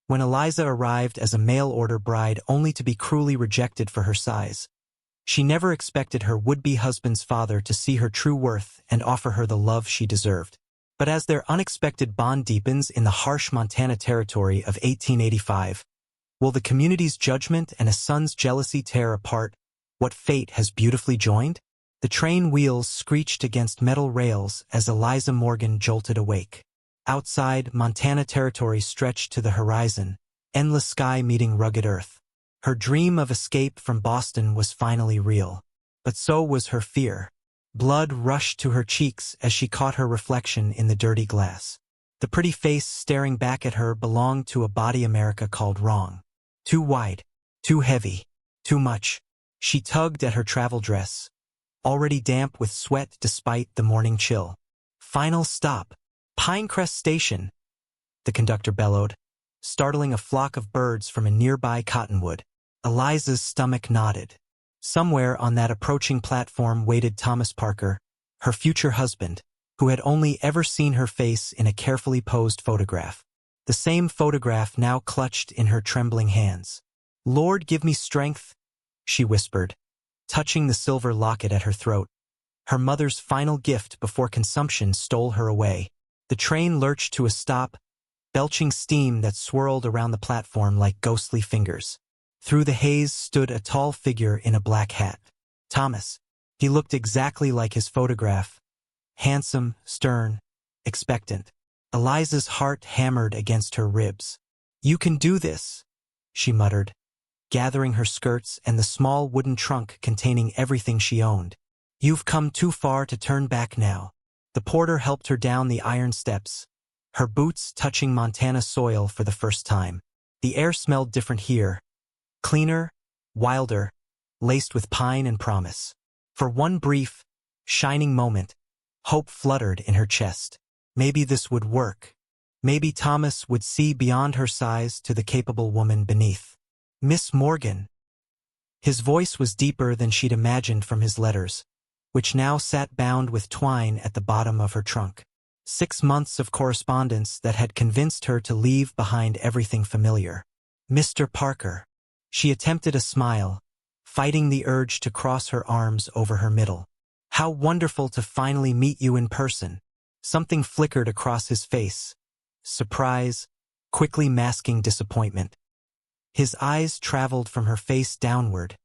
When Eliza arrived as a mail-order bride only to be cruelly rejected for her size, she never expected her would-be husband's father to see her true worth and offer her the love she deserved. But as their unexpected bond deepens in the harsh Montana territory of 1885, will the community's judgment and a son's jealousy tear apart what fate has beautifully joined? The train wheels screeched against metal rails as Eliza Morgan jolted awake. Outside, Montana territory stretched to the horizon, endless sky meeting rugged earth. Her dream of escape from Boston was finally real. But so was her fear. Blood rushed to her cheeks as she caught her reflection in the dirty glass. The pretty face staring back at her belonged to a body America called wrong. Too wide, too heavy, too much. She tugged at her travel dress, already damp with sweat despite the morning chill. Final stop. Pinecrest Station, the conductor bellowed, startling a flock of birds from a nearby cottonwood. Eliza's stomach nodded. Somewhere on that approaching platform waited Thomas Parker, her future husband, who had only ever seen her face in a carefully posed photograph. The same photograph now clutched in her trembling hands. "Lord, give me strength," she whispered, touching the silver locket at her throat. Her mother's final gift before consumption stole her away. The train lurched to a stop, belching steam that swirled around the platform like ghostly fingers. Through the haze stood a tall figure in a black hat. Thomas. He looked exactly like his photograph. Handsome, stern, expectant. Eliza's heart hammered against her ribs. "You can do this," she muttered, gathering her skirts and the small wooden trunk containing everything she owned. "You've come too far to turn back now." The porter helped her down the iron steps, her boots touching Montana soil for the first time. The air smelled different here, cleaner, wilder, laced with pine and promise. For one brief, shining moment, hope fluttered in her chest. Maybe this would work. Maybe Thomas would see beyond her size to the capable woman beneath. "Miss Morgan." His voice was deeper than she'd imagined from his letters, which now sat bound with twine at the bottom of her trunk. 6 months of correspondence that had convinced her to leave behind everything familiar. "Mr. Parker." She attempted a smile, fighting the urge to cross her arms over her middle. "How wonderful to finally meet you in person." Something flickered across his face. Surprise, quickly masking disappointment. His eyes traveled from her face downward,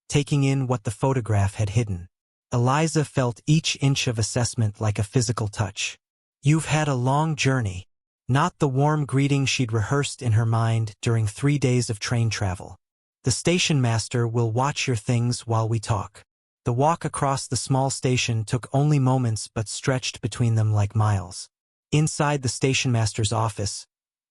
taking in what the photograph had hidden. Eliza felt each inch of assessment like a physical touch. "You've had a long journey." Not the warm greeting she'd rehearsed in her mind during 3 days of train travel. "The station master will watch your things while we talk." The walk across the small station took only moments but stretched between them like miles. Inside the station master's office,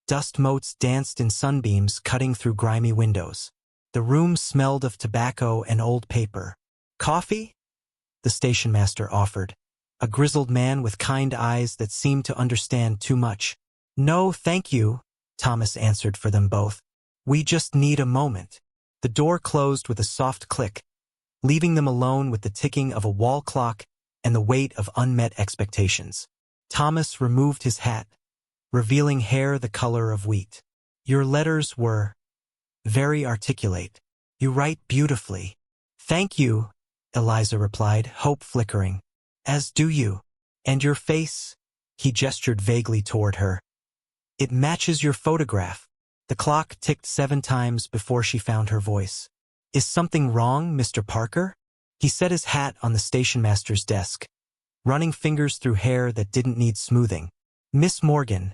dust motes danced in sunbeams cutting through grimy windows. The room smelled of tobacco and old paper. "Coffee?" the station master offered, a grizzled man with kind eyes that seemed to understand too much. "No, thank you," Thomas answered for them both. "We just need a moment." The door closed with a soft click, leaving them alone with the ticking of a wall clock and the weight of unmet expectations. Thomas removed his hat, revealing hair the color of wheat. "Your letters were very articulate. You write beautifully." "Thank you," Eliza replied, hope flickering. "As do you. And your face?" He gestured vaguely toward her. "It matches your photograph." The clock ticked 7 times before she found her voice. "Is something wrong, Mr. Parker?" He set his hat on the station master's desk, running fingers through hair that didn't need smoothing. "Miss Morgan,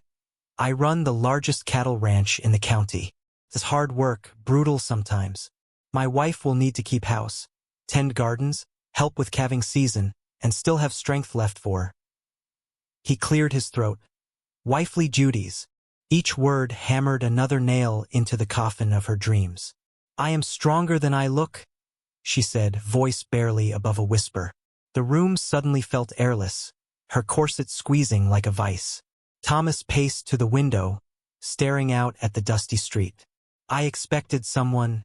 I run the largest cattle ranch in the county. It's hard work, brutal sometimes. My wife will need to keep house, tend gardens, help with calving season, and still have strength left for." He cleared his throat. "Wifely duties." Each word hammered another nail into the coffin of her dreams. "I am stronger than I look," she said, voice barely above a whisper. The room suddenly felt airless, her corset squeezing like a vice. Thomas paced to the window, staring out at the dusty street. "I expected someone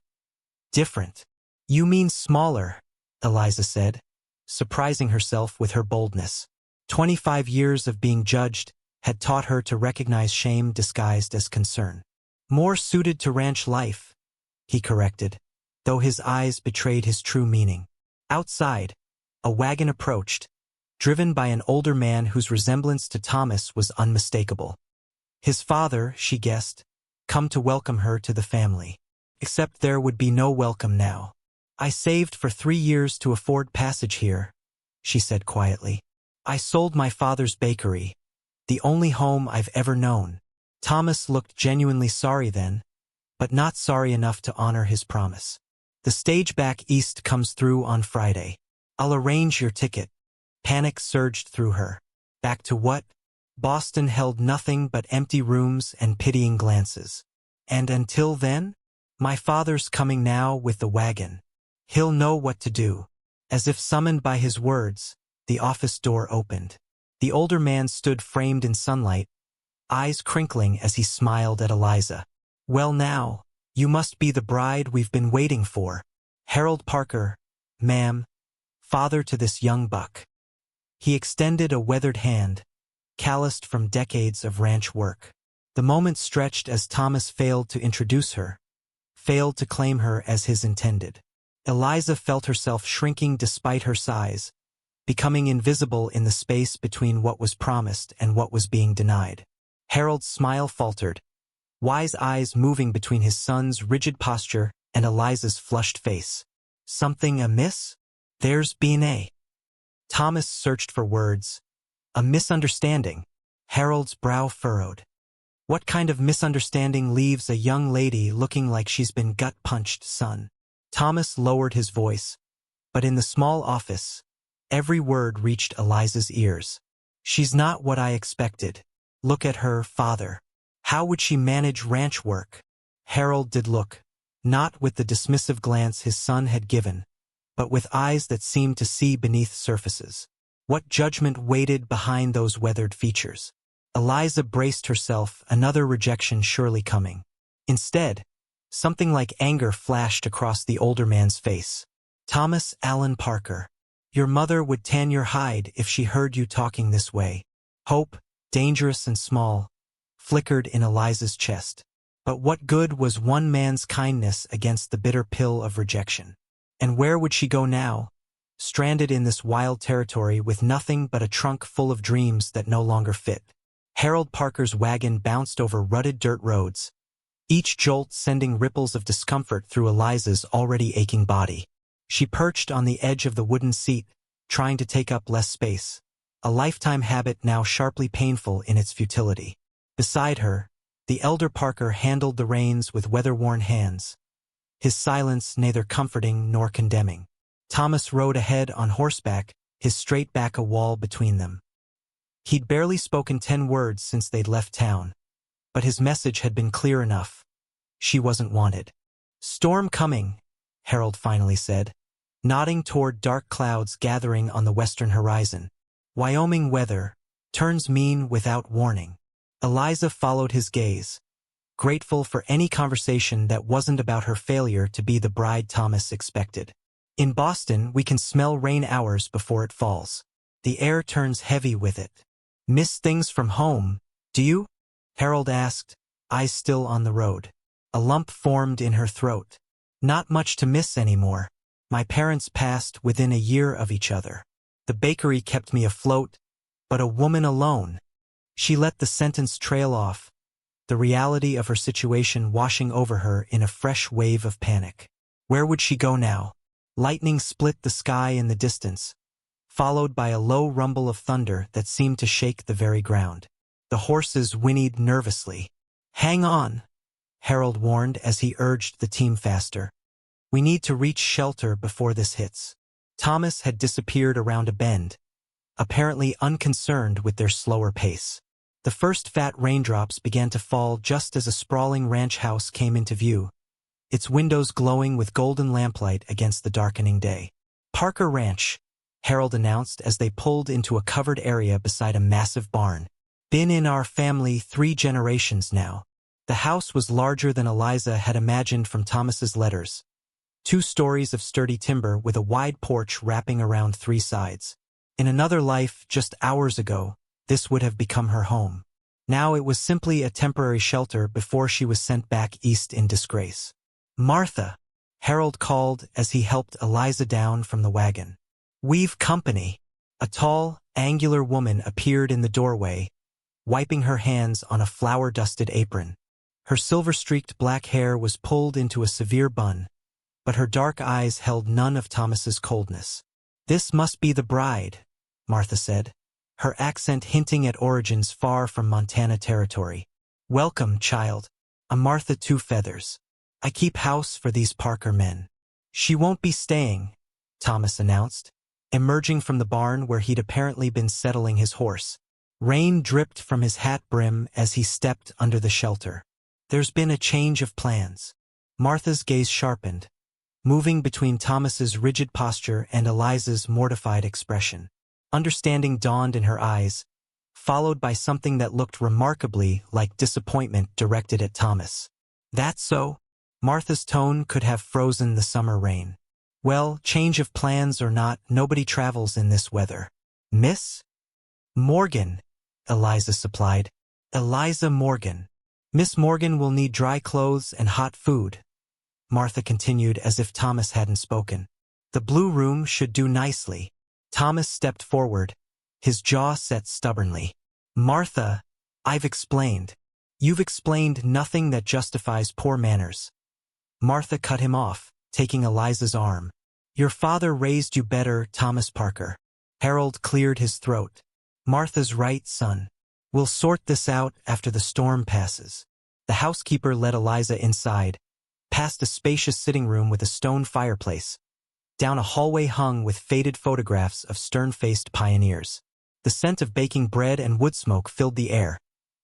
different." "You mean smaller," Eliza said, surprising herself with her boldness. 25 years of being judged had taught her to recognize shame disguised as concern. More suited to ranch life, he corrected, though his eyes betrayed his true meaning. Outside, a wagon approached, driven by an older man whose resemblance to Thomas was unmistakable. His father, she guessed, come to welcome her to the family. Except there would be no welcome now. I saved for 3 years to afford passage here, she said quietly. I sold my father's bakery, the only home I've ever known. Thomas looked genuinely sorry then, but not sorry enough to honor his promise. The stage back east comes through on Friday. I'll arrange your ticket. Panic surged through her. Back to what? Boston held nothing but empty rooms and pitying glances. And until then? My father's coming now with the wagon. He'll know what to do. As if summoned by his words, the office door opened. The older man stood framed in sunlight, eyes crinkling as he smiled at Eliza. Well now, you must be the bride we've been waiting for. Harold Parker, ma'am, father to this young buck. He extended a weathered hand, calloused from decades of ranch work. The moment stretched as Thomas failed to introduce her, failed to claim her as his intended. Eliza felt herself shrinking despite her size, becoming invisible in the space between what was promised and what was being denied. Harold's smile faltered, wise eyes moving between his son's rigid posture and Eliza's flushed face. Something amiss? There's been a... Thomas searched for words. A misunderstanding. Harold's brow furrowed. What kind of misunderstanding leaves a young lady looking like she's been gut-punched, son? Thomas lowered his voice, but in the small office, every word reached Eliza's ears. She's not what I expected. Look at her, father. How would she manage ranch work? Harold did look, not with the dismissive glance his son had given, but with eyes that seemed to see beneath surfaces. What judgment waited behind those weathered features? Eliza braced herself, another rejection surely coming. Instead, something like anger flashed across the older man's face. Thomas Allen Parker, your mother would tan your hide if she heard you talking this way. Hope, dangerous and small, flickered in Eliza's chest. But what good was one man's kindness against the bitter pill of rejection? And where would she go now, stranded in this wild territory with nothing but a trunk full of dreams that no longer fit? Harold Parker's wagon bounced over rutted dirt roads, each jolt sending ripples of discomfort through Eliza's already aching body. She perched on the edge of the wooden seat, trying to take up less space, a lifetime habit now sharply painful in its futility. Beside her, the elder Parker handled the reins with weather-worn hands, his silence neither comforting nor condemning. Thomas rode ahead on horseback, his straight back a wall between them. He'd barely spoken 10 words since they'd left town, but his message had been clear enough. She wasn't wanted. Storm coming, Harold finally said, nodding toward dark clouds gathering on the western horizon. Wyoming weather turns mean without warning. Eliza followed his gaze, grateful for any conversation that wasn't about her failure to be the bride Thomas expected. In Boston, we can smell rain hours before it falls. The air turns heavy with it. Miss things from home, do you? Harold asked, eyes still on the road. A lump formed in her throat. Not much to miss anymore. My parents passed within a year of each other. The bakery kept me afloat, but a woman alone. She let the sentence trail off, the reality of her situation washing over her in a fresh wave of panic. Where would she go now? Lightning split the sky in the distance, followed by a low rumble of thunder that seemed to shake the very ground. The horses whinnied nervously. Hang on, Harold warned as he urged the team faster. We need to reach shelter before this hits. Thomas had disappeared around a bend, apparently unconcerned with their slower pace. The first fat raindrops began to fall just as a sprawling ranch house came into view, its windows glowing with golden lamplight against the darkening day. Parker Ranch, Harold announced as they pulled into a covered area beside a massive barn. Been in our family 3 generations now. The house was larger than Eliza had imagined from Thomas's letters. 2 stories of sturdy timber with a wide porch wrapping around 3 sides. In another life, just hours ago, this would have become her home. Now it was simply a temporary shelter before she was sent back east in disgrace. "Martha," Harold called as he helped Eliza down from the wagon. "We've company." A tall, angular woman appeared in the doorway, wiping her hands on a flour-dusted apron. Her silver-streaked black hair was pulled into a severe bun, but her dark eyes held none of Thomas's coldness. "This must be the bride," Martha said, her accent hinting at origins far from Montana territory. "Welcome, child. I'm Martha Two Feathers. I keep house for these Parker men." "She won't be staying," Thomas announced, emerging from the barn where he'd apparently been settling his horse. Rain dripped from his hat brim as he stepped under the shelter. "There's been a change of plans." Martha's gaze sharpened, moving between Thomas's rigid posture and Eliza's mortified expression. Understanding dawned in her eyes, followed by something that looked remarkably like disappointment directed at Thomas. "That's so?" Martha's tone could have frozen the summer rain. "Well, change of plans or not, nobody travels in this weather." "Miss Morgan," Eliza supplied. "Eliza Morgan. Miss Morgan will need dry clothes and hot food," Martha continued as if Thomas hadn't spoken. "The blue room should do nicely." Thomas stepped forward, his jaw set stubbornly. "Martha, I've explained." "You've explained nothing that justifies poor manners." Martha cut him off, taking Eliza's arm. "Your father raised you better, Thomas Parker." Harold cleared his throat. "Martha's right, son. We'll sort this out after the storm passes." The housekeeper led Eliza inside, past a spacious sitting room with a stone fireplace, down a hallway hung with faded photographs of stern-faced pioneers. The scent of baking bread and wood smoke filled the air,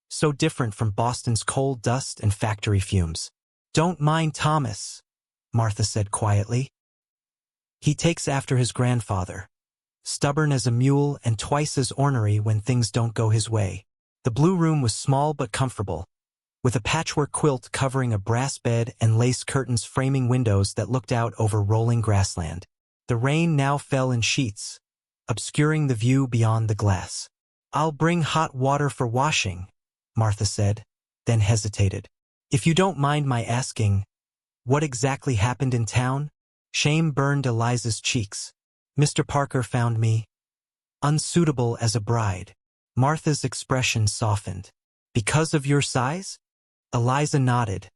so different from Boston's coal dust and factory fumes. "Don't mind Thomas," Martha said quietly. "He takes after his grandfather. Stubborn as a mule and twice as ornery when things don't go his way." The blue room was small but comfortable, with a patchwork quilt covering a brass bed and lace curtains framing windows that looked out over rolling grassland. The rain now fell in sheets, obscuring the view beyond the glass. "I'll bring hot water for washing," Martha said, then hesitated. "If you don't mind my asking, what exactly happened in town?" Shame burned Eliza's cheeks. "Mr. Parker found me unsuitable as a bride." Martha's expression softened. "Because of your size?" Eliza nodded,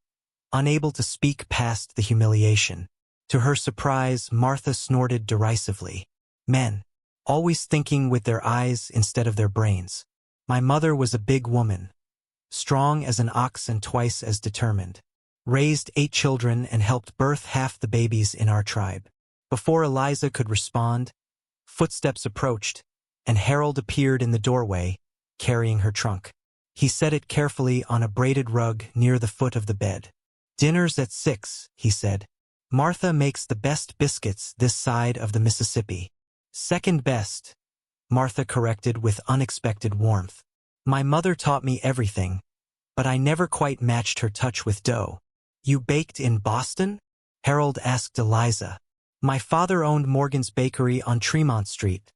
unable to speak past the humiliation. To her surprise, Martha snorted derisively. "Men, always thinking with their eyes instead of their brains. My mother was a big woman, strong as an ox and twice as determined. Raised 8 children and helped birth half the babies in our tribe." Before Eliza could respond, footsteps approached, and Harold appeared in the doorway, carrying her trunk. He set it carefully on a braided rug near the foot of the bed. "Dinner's at 6, he said. "Martha makes the best biscuits this side of the Mississippi." "Second best," Martha corrected with unexpected warmth. "My mother taught me everything, but I never quite matched her touch with dough." "You baked in Boston?" Harold asked Eliza. "My father owned Morgan's Bakery on Tremont Street,"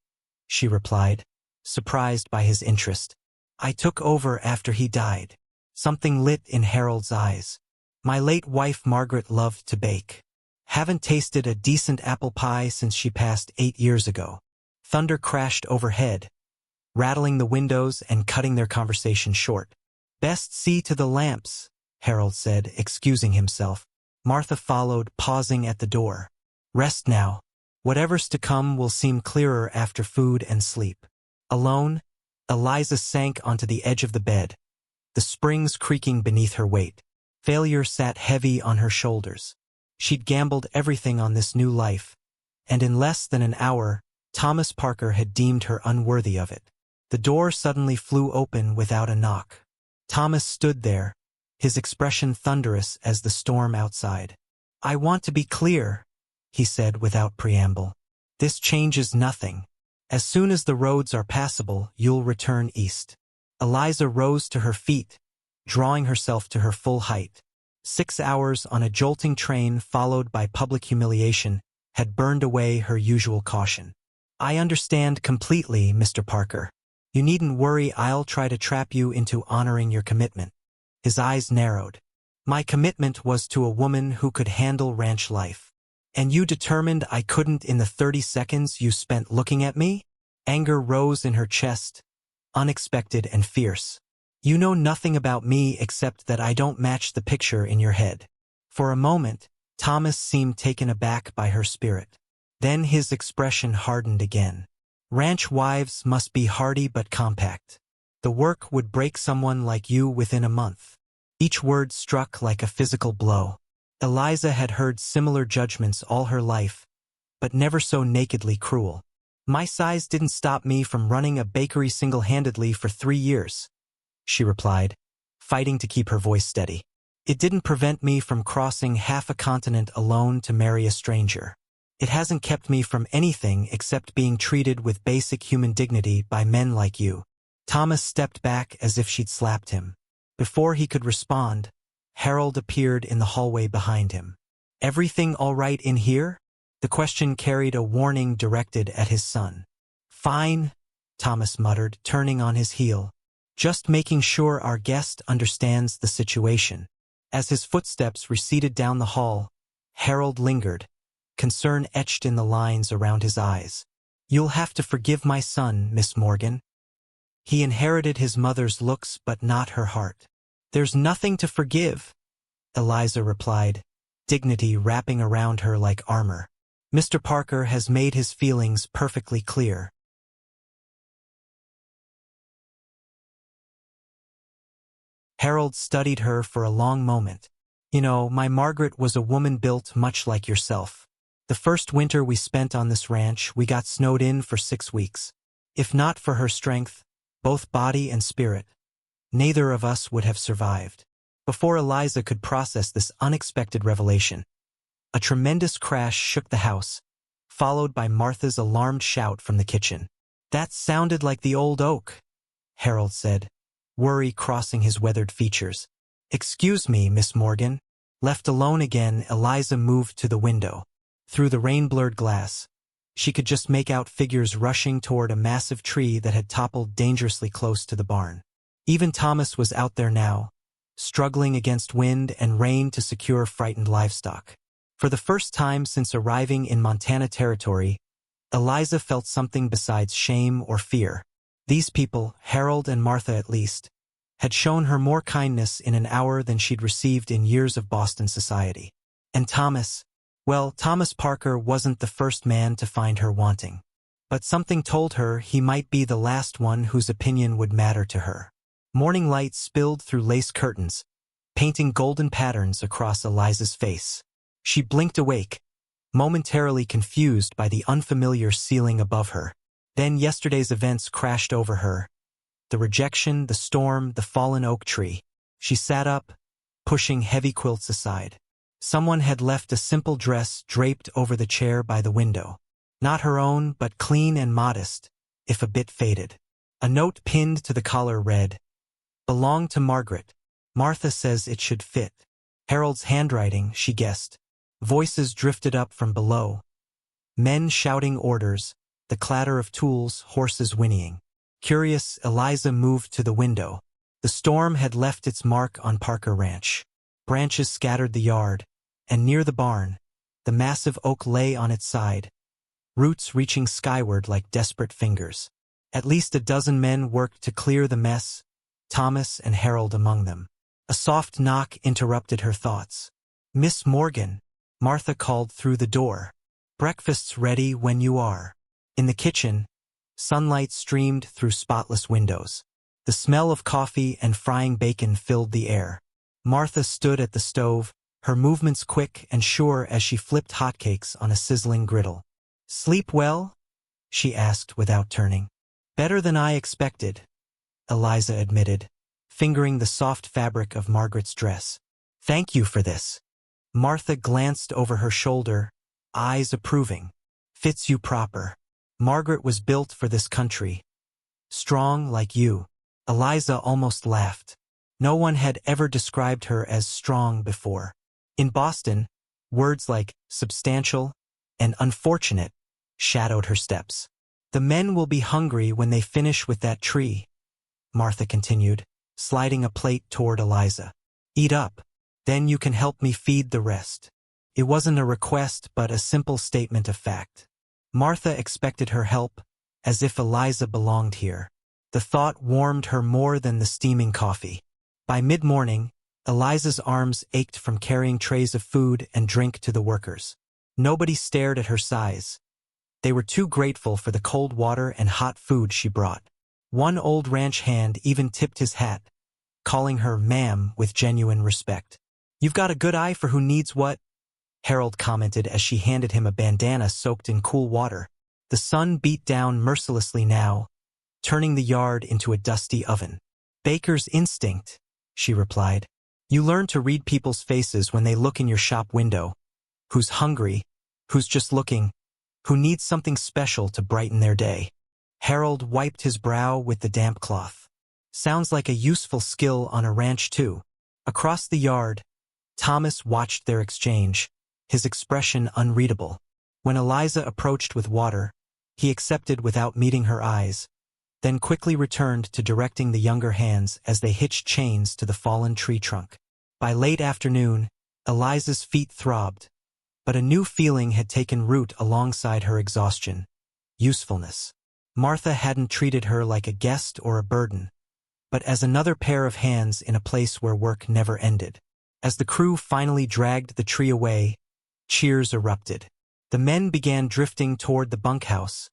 she replied, surprised by his interest. "I took over after he died." Something lit in Harold's eyes. "My late wife Margaret loved to bake. Haven't tasted a decent apple pie since she passed 8 years ago." Thunder crashed overhead, rattling the windows and cutting their conversation short. "Best see to the lamps," Harold said, excusing himself. Martha followed, pausing at the door. "Rest now. Whatever's to come will seem clearer after food and sleep." Alone, Eliza sank onto the edge of the bed, the springs creaking beneath her weight. Failure sat heavy on her shoulders. She'd gambled everything on this new life, and in less than an hour, Thomas Parker had deemed her unworthy of it. The door suddenly flew open without a knock. Thomas stood there, his expression thunderous as the storm outside. "I want to be clear," he said without preamble. "This changes nothing. As soon as the roads are passable, you'll return east." Eliza rose to her feet, drawing herself to her full height. 6 hours on a jolting train followed by public humiliation had burned away her usual caution. "I understand completely, Mr. Parker. You needn't worry, I'll try to trap you into honoring your commitment. His eyes narrowed. My commitment was to a woman who could handle ranch life. And you determined I couldn't in the 30 seconds you spent looking at me? Anger rose in her chest, unexpected and fierce. You know nothing about me except that I don't match the picture in your head. For a moment, Thomas seemed taken aback by her spirit. Then his expression hardened again. Ranch wives must be hardy but compact. The work would break someone like you within a month. Each word struck like a physical blow. Eliza had heard similar judgments all her life, but never so nakedly cruel. My size didn't stop me from running a bakery single-handedly for 3 years, she replied, fighting to keep her voice steady. It didn't prevent me from crossing half a continent alone to marry a stranger. It hasn't kept me from anything except being treated with basic human dignity by men like you. Thomas stepped back as if she'd slapped him. Before he could respond, Harold appeared in the hallway behind him. Everything all right in here? The question carried a warning directed at his son. Fine, Thomas muttered, turning on his heel. Just making sure our guest understands the situation. As his footsteps receded down the hall, Harold lingered, concern etched in the lines around his eyes. You'll have to forgive my son, Miss Morgan. He inherited his mother's looks but not her heart. There's nothing to forgive, Eliza replied, dignity wrapping around her like armor. Mr. Parker has made his feelings perfectly clear. Harold studied her for a long moment. You know, my Margaret was a woman built much like yourself. The first winter we spent on this ranch, we got snowed in for 6 weeks. If not for her strength, both body and spirit, neither of us would have survived. Before Eliza could process this unexpected revelation, a tremendous crash shook the house, followed by Martha's alarmed shout from the kitchen. That sounded like the old oak, Harold said, worry crossing his weathered features. Excuse me, Miss Morgan. Left alone again, Eliza moved to the window. Through the rain-blurred glass, she could just make out figures rushing toward a massive tree that had toppled dangerously close to the barn. Even Thomas was out there now, struggling against wind and rain to secure frightened livestock. For the first time since arriving in Montana territory, Eliza felt something besides shame or fear. These people, Harold and Martha at least, had shown her more kindness in an hour than she'd received in years of Boston society. And Thomas, well, Thomas Parker wasn't the first man to find her wanting. But something told her he might be the last one whose opinion would matter to her. Morning light spilled through lace curtains, painting golden patterns across Eliza's face. She blinked awake, momentarily confused by the unfamiliar ceiling above her. Then yesterday's events crashed over her. The rejection, the storm, the fallen oak tree. She sat up, pushing heavy quilts aside. Someone had left a simple dress draped over the chair by the window. Not her own, but clean and modest, if a bit faded. A note pinned to the collar read, "Belonged to Margaret. Martha says it should fit." Harold's handwriting, she guessed. Voices drifted up from below. Men shouting orders, the clatter of tools, horses whinnying. Curious, Eliza moved to the window. The storm had left its mark on Parker Ranch. Branches scattered the yard, and near the barn, the massive oak lay on its side, roots reaching skyward like desperate fingers. At least a dozen men worked to clear the mess, Thomas and Harold among them. A soft knock interrupted her thoughts. "Miss Morgan," Martha called through the door. "Breakfast's ready when you are." In the kitchen, sunlight streamed through spotless windows. The smell of coffee and frying bacon filled the air. Martha stood at the stove, her movements quick and sure as she flipped hotcakes on a sizzling griddle. "Sleep well?" she asked without turning. "Better than I expected," Eliza admitted, fingering the soft fabric of Margaret's dress. "Thank you for this." Martha glanced over her shoulder, eyes approving. "Fits you proper. Margaret was built for this country. Strong like you." Eliza almost laughed. No one had ever described her as strong before. In Boston, words like substantial and unfortunate shadowed her steps. The men will be hungry when they finish with that tree, Martha continued, sliding a plate toward Eliza. Eat up. Then you can help me feed the rest. It wasn't a request but a simple statement of fact. Martha expected her help, as if Eliza belonged here. The thought warmed her more than the steaming coffee. By mid-morning, Eliza's arms ached from carrying trays of food and drink to the workers. Nobody stared at her size. They were too grateful for the cold water and hot food she brought. One old ranch hand even tipped his hat, calling her ma'am with genuine respect. You've got a good eye for who needs what, Harold commented as she handed him a bandana soaked in cool water. The sun beat down mercilessly now, turning the yard into a dusty oven. Baker's instinct, she replied. You learn to read people's faces when they look in your shop window. Who's hungry, who's just looking, who needs something special to brighten their day. Harold wiped his brow with the damp cloth. Sounds like a useful skill on a ranch too. Across the yard, Thomas watched their exchange, his expression unreadable. When Eliza approached with water, he accepted without meeting her eyes, then quickly returned to directing the younger hands as they hitched chains to the fallen tree trunk. By late afternoon, Eliza's feet throbbed, but a new feeling had taken root alongside her exhaustion: usefulness. Martha hadn't treated her like a guest or a burden, but as another pair of hands in a place where work never ended. As the crew finally dragged the tree away, cheers erupted. The men began drifting toward the bunkhouse,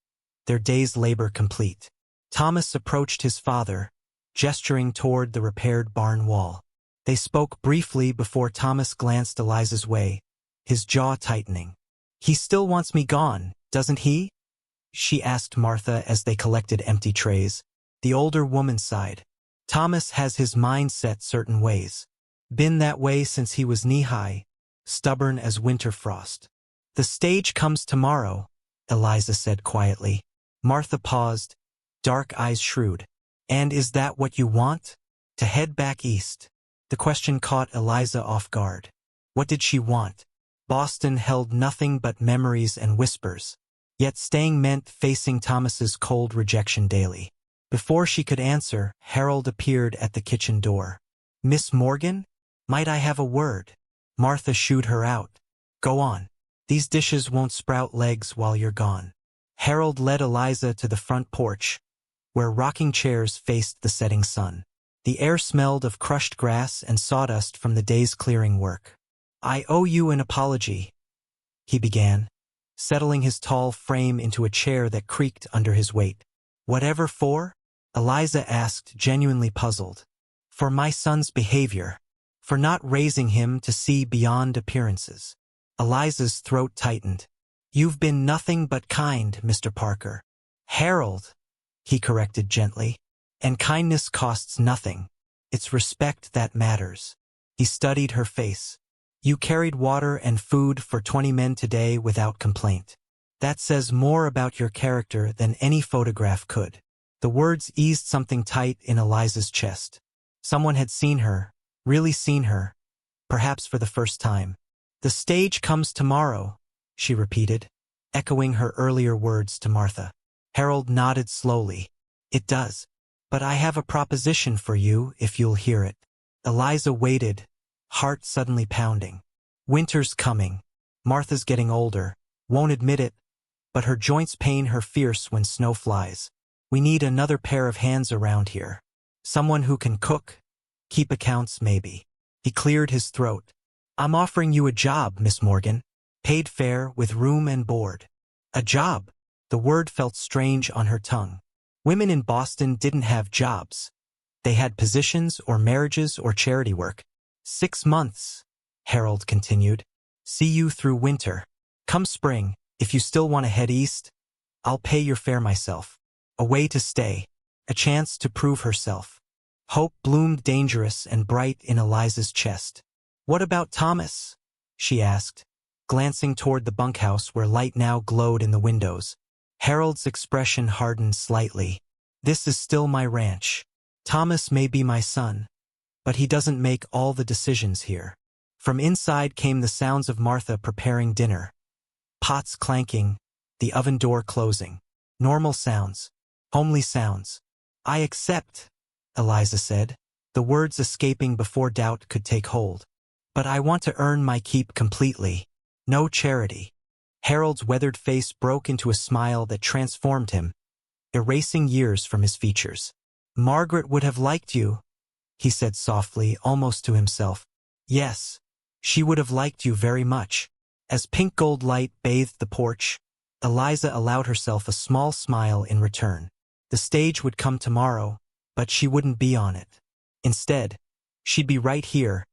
their day's labor complete. Thomas approached his father, gesturing toward the repaired barn wall. They spoke briefly before Thomas glanced Eliza's way, his jaw tightening. He still wants me gone, doesn't he? She asked Martha as they collected empty trays. The older woman sighed. Thomas has his mind set certain ways. Been that way since he was knee-high, stubborn as winter frost. The stage comes tomorrow, Eliza said quietly. Martha paused, dark eyes shrewd. And is that what you want? To head back east? The question caught Eliza off guard. What did she want? Boston held nothing but memories and whispers. Yet staying meant facing Thomas's cold rejection daily. Before she could answer, Harold appeared at the kitchen door. Miss Morgan? Might I have a word? Martha shooed her out. Go on. These dishes won't sprout legs while you're gone. Harold led Eliza to the front porch, where rocking chairs faced the setting sun. The air smelled of crushed grass and sawdust from the day's clearing work. I owe you an apology, he began, settling his tall frame into a chair that creaked under his weight. Whatever for? Eliza asked, genuinely puzzled. For my son's behavior. For not raising him to see beyond appearances. Eliza's throat tightened. You've been nothing but kind, Mr. Parker. Harold, he corrected gently. And kindness costs nothing. It's respect that matters. He studied her face. You carried water and food for 20 men today without complaint. That says more about your character than any photograph could. The words eased something tight in Eliza's chest. Someone had seen her, really seen her, perhaps for the first time. The stage comes tomorrow, she repeated, echoing her earlier words to Martha. Harold nodded slowly. It does. But I have a proposition for you if you'll hear it. Eliza waited, heart suddenly pounding. Winter's coming. Martha's getting older, won't admit it, but her joints pain her fierce when snow flies. We need another pair of hands around here. Someone who can cook, keep accounts maybe. He cleared his throat. I'm offering you a job, Miss Morgan. Paid fair with room and board. A job. The word felt strange on her tongue. Women in Boston didn't have jobs. They had positions or marriages or charity work. 6 months, Harold continued. See you through winter. Come spring, if you still want to head east, I'll pay your fare myself. A way to stay. A chance to prove herself. Hope bloomed dangerous and bright in Eliza's chest. What about Thomas? She asked, glancing toward the bunkhouse where light now glowed in the windows. Harold's expression hardened slightly. This is still my ranch. Thomas may be my son, but he doesn't make all the decisions here. From inside came the sounds of Martha preparing dinner. Pots clanking, the oven door closing. Normal sounds. Homely sounds. I accept, Eliza said, the words escaping before doubt could take hold. But I want to earn my keep completely. No charity. Harold's weathered face broke into a smile that transformed him, erasing years from his features. Margaret would have liked you, he said softly, almost to himself. Yes, she would have liked you very much. As pink gold light bathed the porch, Eliza allowed herself a small smile in return. The stage would come tomorrow, but she wouldn't be on it. Instead, she'd be right here,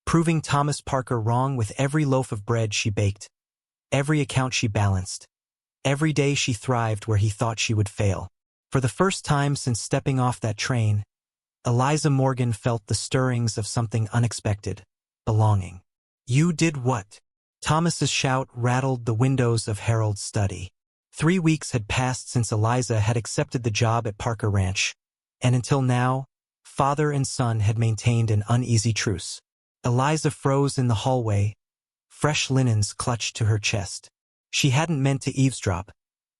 proving Thomas Parker wrong with every loaf of bread she baked, every account she balanced, every day she thrived where he thought she would fail. For the first time since stepping off that train, Eliza Morgan felt the stirrings of something unexpected, belonging. You did what? Thomas's shout rattled the windows of Harold's study. 3 weeks had passed since Eliza had accepted the job at Parker Ranch, and until now, father and son had maintained an uneasy truce. Eliza froze in the hallway, fresh linens clutched to her chest. She hadn't meant to eavesdrop,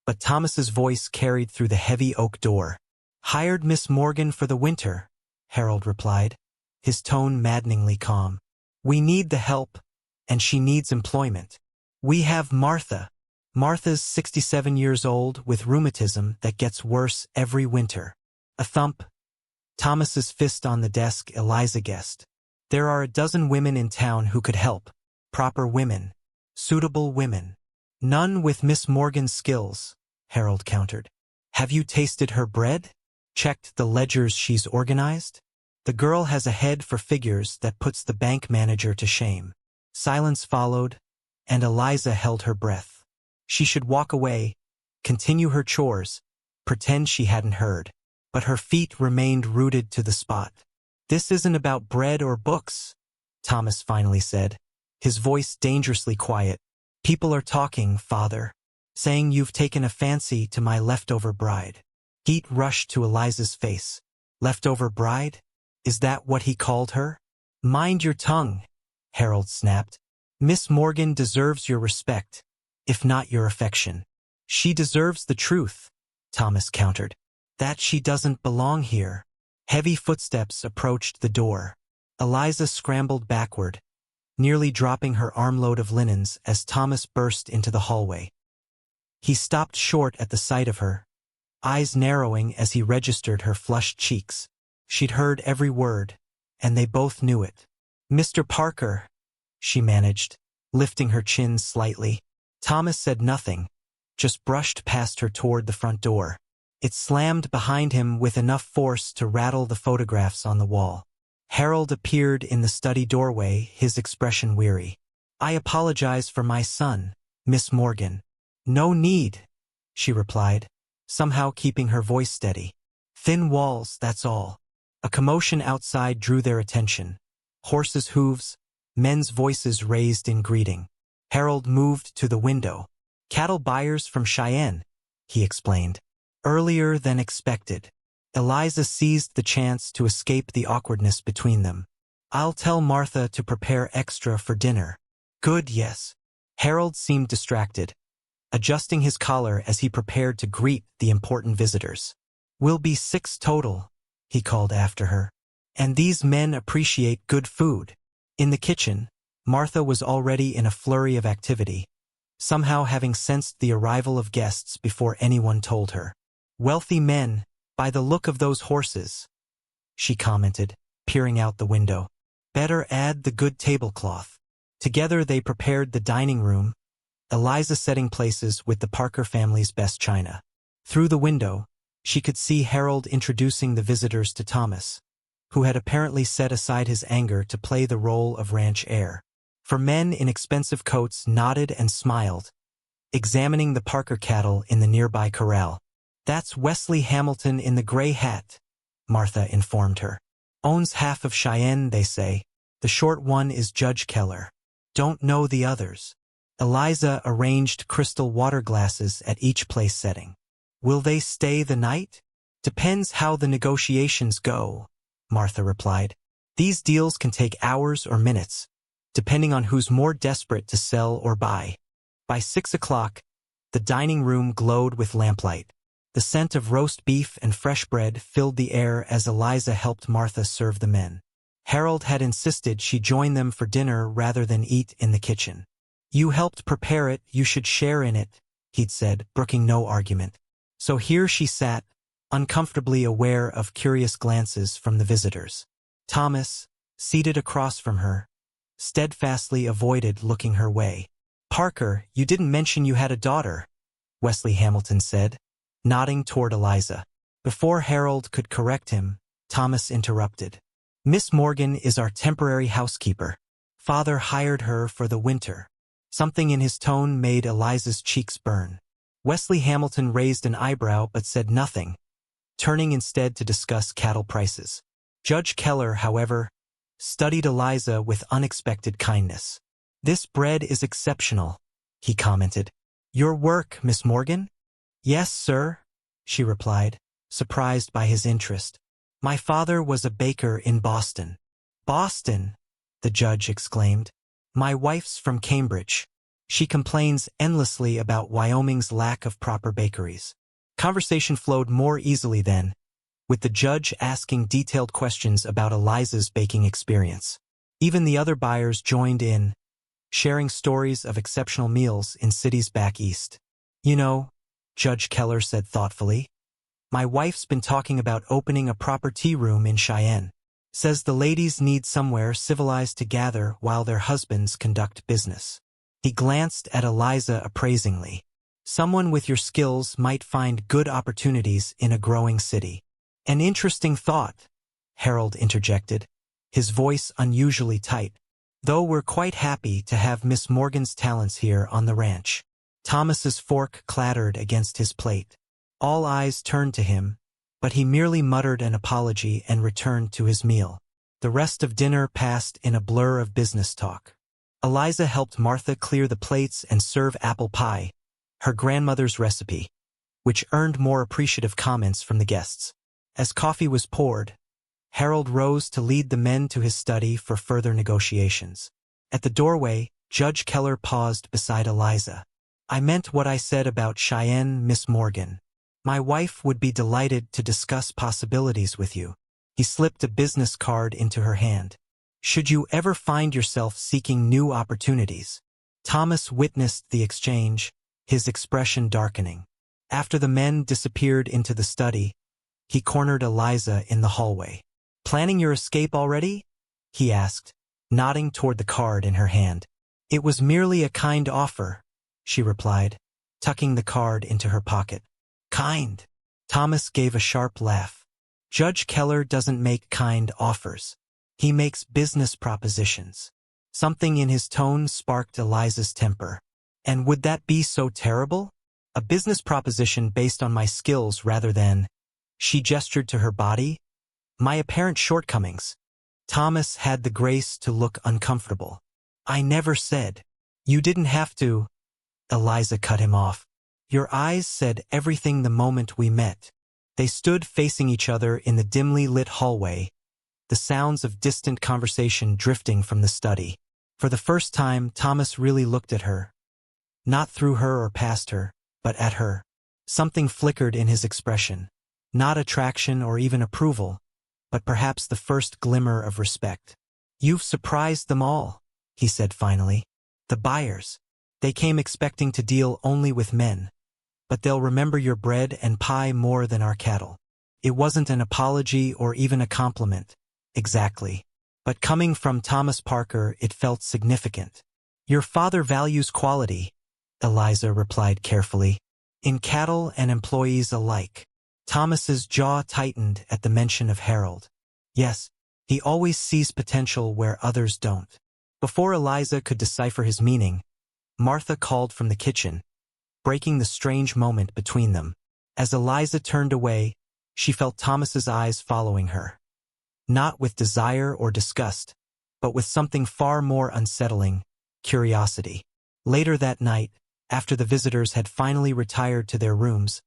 but Thomas's voice carried through the heavy oak door. Hired Miss Morgan for the winter, Harold replied, his tone maddeningly calm. We need the help, and she needs employment. We have Martha. Martha's 67 years old with rheumatism that gets worse every winter. A thump. Thomas's fist on the desk, Eliza guessed. There are a dozen women in town who could help. Proper women. Suitable women. None with Miss Morgan's skills, Harold countered. Have you tasted her bread? Checked the ledgers she's organized? The girl has a head for figures that puts the bank manager to shame. Silence followed, and Eliza held her breath. She should walk away, continue her chores, pretend she hadn't heard. But her feet remained rooted to the spot. This isn't about bread or books, Thomas finally said, his voice dangerously quiet. People are talking, father, saying you've taken a fancy to my leftover bride. Heat rushed to Eliza's face. Leftover bride? Is that what he called her? Mind your tongue, Harold snapped. Miss Morgan deserves your respect, if not your affection. She deserves the truth, Thomas countered. That she doesn't belong here. Heavy footsteps approached the door. Eliza scrambled backward, nearly dropping her armload of linens as Thomas burst into the hallway. He stopped short at the sight of her, eyes narrowing as he registered her flushed cheeks. She'd heard every word, and they both knew it. Mr. Parker, she managed, lifting her chin slightly. Thomas said nothing, just brushed past her toward the front door. It slammed behind him with enough force to rattle the photographs on the wall. Harold appeared in the study doorway, his expression weary. I apologize for my son, Miss Morgan. No need, she replied, somehow keeping her voice steady. Thin walls, that's all. A commotion outside drew their attention. Horses' hooves, men's voices raised in greeting. Harold moved to the window. Cattle buyers from Cheyenne, he explained. Earlier than expected. Eliza seized the chance to escape the awkwardness between them. I'll tell Martha to prepare extra for dinner. Good, yes. Harold seemed distracted, adjusting his collar as he prepared to greet the important visitors. We'll be 6 total, he called after her. And these men appreciate good food. In the kitchen, Martha was already in a flurry of activity, somehow having sensed the arrival of guests before anyone told her. Wealthy men, by the look of those horses, she commented, peering out the window. Better add the good tablecloth. Together they prepared the dining room, Eliza setting places with the Parker family's best china. Through the window, she could see Harold introducing the visitors to Thomas, who had apparently set aside his anger to play the role of ranch heir. For men in expensive coats nodded and smiled, examining the Parker cattle in the nearby corral. That's Wesley Hamilton in the gray hat, Martha informed her. Owns half of Cheyenne, they say. The short one is Judge Keller. Don't know the others. Eliza arranged crystal water glasses at each place setting. Will they stay the night? Depends how the negotiations go, Martha replied. These deals can take hours or minutes, depending on who's more desperate to sell or buy. By 6 o'clock, the dining room glowed with lamplight. The scent of roast beef and fresh bread filled the air as Eliza helped Martha serve the men. Harold had insisted she join them for dinner rather than eat in the kitchen. "You helped prepare it, you should share in it," he'd said, brooking no argument. So here she sat, uncomfortably aware of curious glances from the visitors. Thomas, seated across from her, steadfastly avoided looking her way. "Parker, you didn't mention you had a daughter," Wesley Hamilton said, nodding toward Eliza. Before Harold could correct him, Thomas interrupted. "Miss Morgan is our temporary housekeeper. Father hired her for the winter." Something in his tone made Eliza's cheeks burn. Wesley Hamilton raised an eyebrow but said nothing, turning instead to discuss cattle prices. Judge Keller, however, studied Eliza with unexpected kindness. "This bread is exceptional," he commented. "Your work, Miss Morgan?" "Yes, sir," she replied, surprised by his interest. "My father was a baker in Boston." "Boston!" the judge exclaimed. "My wife's from Cambridge. She complains endlessly about Wyoming's lack of proper bakeries." Conversation flowed more easily then, with the judge asking detailed questions about Eliza's baking experience. Even the other buyers joined in, sharing stories of exceptional meals in cities back east. "You know," Judge Keller said thoughtfully, "my wife's been talking about opening a proper tea room in Cheyenne. Says the ladies need somewhere civilized to gather while their husbands conduct business." He glanced at Eliza appraisingly. "Someone with your skills might find good opportunities in a growing city." "An interesting thought," Harold interjected, his voice unusually tight. "Though we're quite happy to have Miss Morgan's talents here on the ranch." Thomas's fork clattered against his plate. All eyes turned to him, but he merely muttered an apology and returned to his meal. The rest of dinner passed in a blur of business talk. Eliza helped Martha clear the plates and serve apple pie, her grandmother's recipe, which earned more appreciative comments from the guests. As coffee was poured, Harold rose to lead the men to his study for further negotiations. At the doorway, Judge Keller paused beside Eliza. "I meant what I said about Cheyenne, Miss Morgan. My wife would be delighted to discuss possibilities with you." He slipped a business card into her hand. "Should you ever find yourself seeking new opportunities?" Thomas witnessed the exchange, his expression darkening. After the men disappeared into the study, he cornered Eliza in the hallway. "Planning your escape already?" he asked, nodding toward the card in her hand. "It was merely a kind offer," she replied, tucking the card into her pocket. "Kind?" Thomas gave a sharp laugh. "Judge Keller doesn't make kind offers. He makes business propositions." Something in his tone sparked Eliza's temper. "And would that be so terrible? A business proposition based on my skills rather than—" She gestured to her body. "My apparent shortcomings." Thomas had the grace to look uncomfortable. "I never said." "You didn't have to." Eliza cut him off. "Your eyes said everything the moment we met." They stood facing each other in the dimly lit hallway, the sounds of distant conversation drifting from the study. For the first time, Thomas really looked at her. Not through her or past her, but at her. Something flickered in his expression. Not attraction or even approval, but perhaps the first glimmer of respect. "You've surprised them all," he said finally. "The buyers. They came expecting to deal only with men. But they'll remember your bread and pie more than our cattle." It wasn't an apology or even a compliment. Exactly. But coming from Thomas Parker, it felt significant. "Your father values quality," Eliza replied carefully, "in cattle and employees alike." Thomas's jaw tightened at the mention of Harold. "Yes, he always sees potential where others don't." Before Eliza could decipher his meaning, Martha called from the kitchen, breaking the strange moment between them. As Eliza turned away, she felt Thomas's eyes following her. Not with desire or disgust, but with something far more unsettling, curiosity. Later that night, after the visitors had finally retired to their rooms,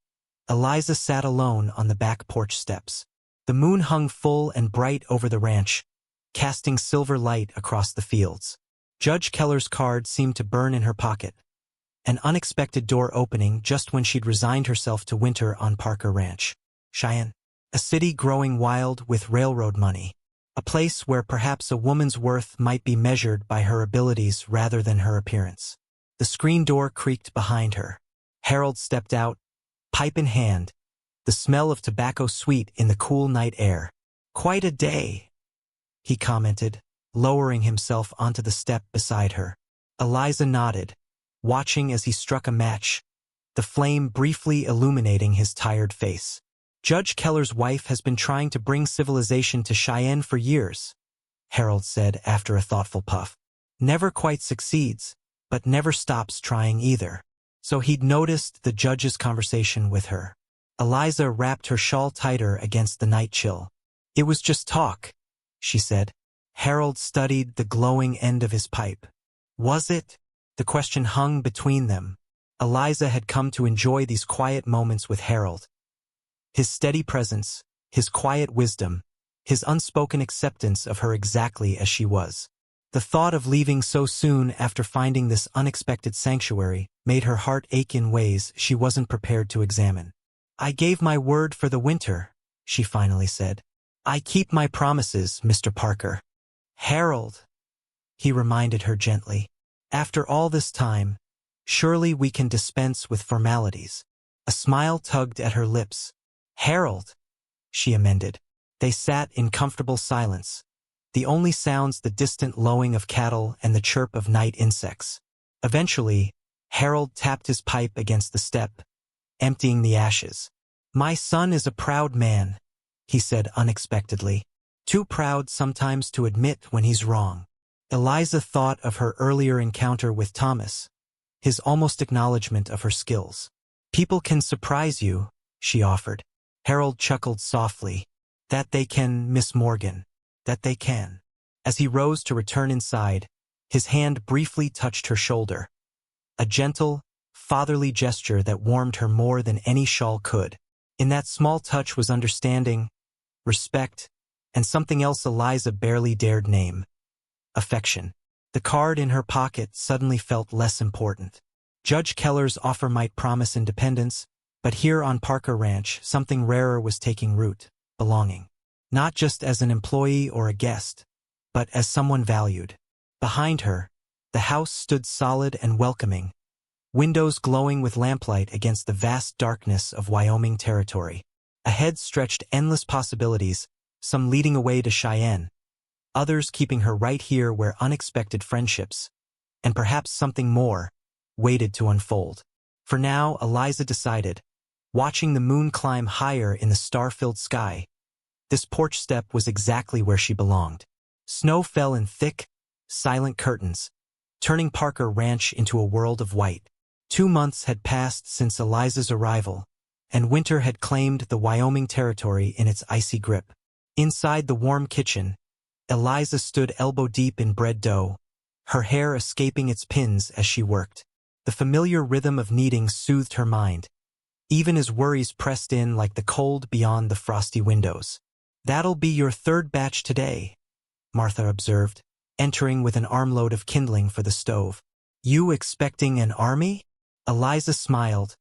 Eliza sat alone on the back porch steps. The moon hung full and bright over the ranch, casting silver light across the fields. Judge Keller's card seemed to burn in her pocket, an unexpected door opening just when she'd resigned herself to winter on Parker Ranch. Cheyenne, a city growing wild with railroad money. A place where perhaps a woman's worth might be measured by her abilities rather than her appearance. The screen door creaked behind her. Harold stepped out, pipe in hand, the smell of tobacco sweet in the cool night air. "Quite a day," he commented, lowering himself onto the step beside her. Eliza nodded, watching as he struck a match, the flame briefly illuminating his tired face. "Judge Keller's wife has been trying to bring civilization to Cheyenne for years," Harold said after a thoughtful puff. "Never quite succeeds, but never stops trying either." So he'd noticed the judge's conversation with her. Eliza wrapped her shawl tighter against the night chill. "It was just talk," she said. Harold studied the glowing end of his pipe. "Was it?" The question hung between them. Eliza had come to enjoy these quiet moments with Harold. His steady presence, his quiet wisdom, his unspoken acceptance of her exactly as she was. The thought of leaving so soon after finding this unexpected sanctuary made her heart ache in ways she wasn't prepared to examine. "I gave my word for the winter," she finally said. "I keep my promises, Mr. Parker." "Harold," he reminded her gently. "After all this time, surely we can dispense with formalities." A smile tugged at her lips. "Harold," she amended. They sat in comfortable silence, the only sounds the distant lowing of cattle and the chirp of night insects. Eventually, Harold tapped his pipe against the step, emptying the ashes. "My son is a proud man," he said unexpectedly. "Too proud sometimes to admit when he's wrong." Eliza thought of her earlier encounter with Thomas, his almost acknowledgement of her skills. "People can surprise you," she offered. Harold chuckled softly. "That they can, Miss Morgan. That they can." As he rose to return inside, his hand briefly touched her shoulder. A gentle, fatherly gesture that warmed her more than any shawl could. In that small touch was understanding, respect, and something else Eliza barely dared name. Affection. The card in her pocket suddenly felt less important. Judge Keller's offer might promise independence, but here on Parker Ranch, something rarer was taking root: belonging. Not just as an employee or a guest, but as someone valued. Behind her, the house stood solid and welcoming, windows glowing with lamplight against the vast darkness of Wyoming territory. Ahead stretched endless possibilities, some leading away to Cheyenne, others keeping her right here where unexpected friendships, and perhaps something more, waited to unfold. For now, Eliza decided, watching the moon climb higher in the star-filled sky, this porch step was exactly where she belonged. Snow fell in thick, silent curtains, turning Parker Ranch into a world of white. 2 months had passed since Eliza's arrival, and winter had claimed the Wyoming territory in its icy grip. Inside the warm kitchen, Eliza stood elbow-deep in bread dough, her hair escaping its pins as she worked. The familiar rhythm of kneading soothed her mind, even as worries pressed in like the cold beyond the frosty windows. "That'll be your 3rd batch today," Martha observed, entering with an armload of kindling for the stove. "You expecting an army?" Eliza smiled,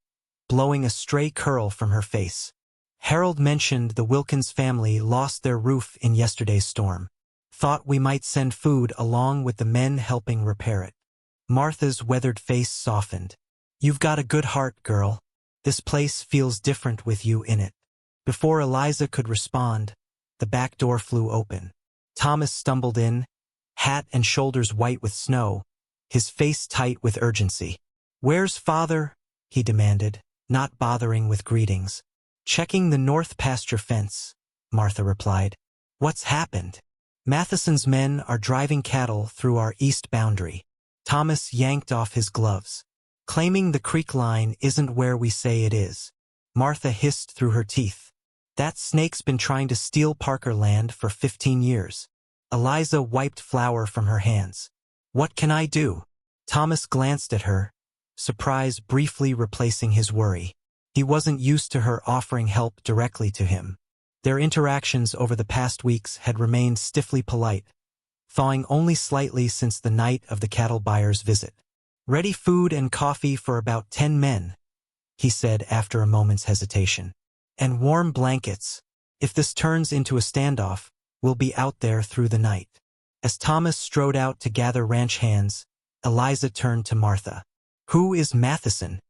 blowing a stray curl from her face. "Harold mentioned the Wilkins family lost their roof in yesterday's storm. Thought we might send food along with the men helping repair it." Martha's weathered face softened. "You've got a good heart, girl. This place feels different with you in it." Before Eliza could respond, the back door flew open. Thomas stumbled in, hat and shoulders white with snow, his face tight with urgency. "Where's Father?" he demanded, not bothering with greetings. "Checking the north pasture fence," Martha replied. "What's happened?" "Matheson's men are driving cattle through our east boundary." Thomas yanked off his gloves. "Claiming the creek line isn't where we say it is," Martha hissed through her teeth. "That snake's been trying to steal Parker land for 15 years. Eliza wiped flour from her hands. "What can I do?" Thomas glanced at her, surprise briefly replacing his worry. He wasn't used to her offering help directly to him. Their interactions over the past weeks had remained stiffly polite, thawing only slightly since the night of the cattle buyer's visit. Ready food and coffee for about 10 men, he said after a moment's hesitation. And warm blankets. If this turns into a standoff, we'll be out there through the night. As Thomas strode out to gather ranch hands, Eliza turned to Martha. Who is Matheson?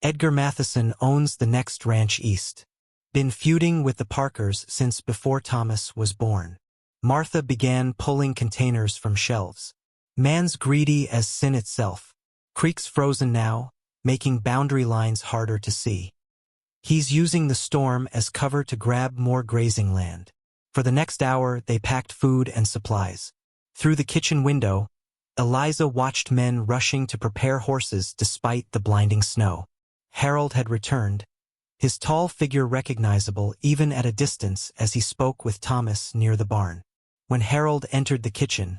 Edgar Matheson owns the next ranch east. Been feuding with the Parkers since before Thomas was born. Martha began pulling containers from shelves. Man's greedy as sin itself. Creeks frozen now, making boundary lines harder to see. He's using the storm as cover to grab more grazing land. For the next hour, they packed food and supplies. Through the kitchen window, Eliza watched men rushing to prepare horses despite the blinding snow. Harold had returned, his tall figure recognizable even at a distance as he spoke with Thomas near the barn. When Harold entered the kitchen,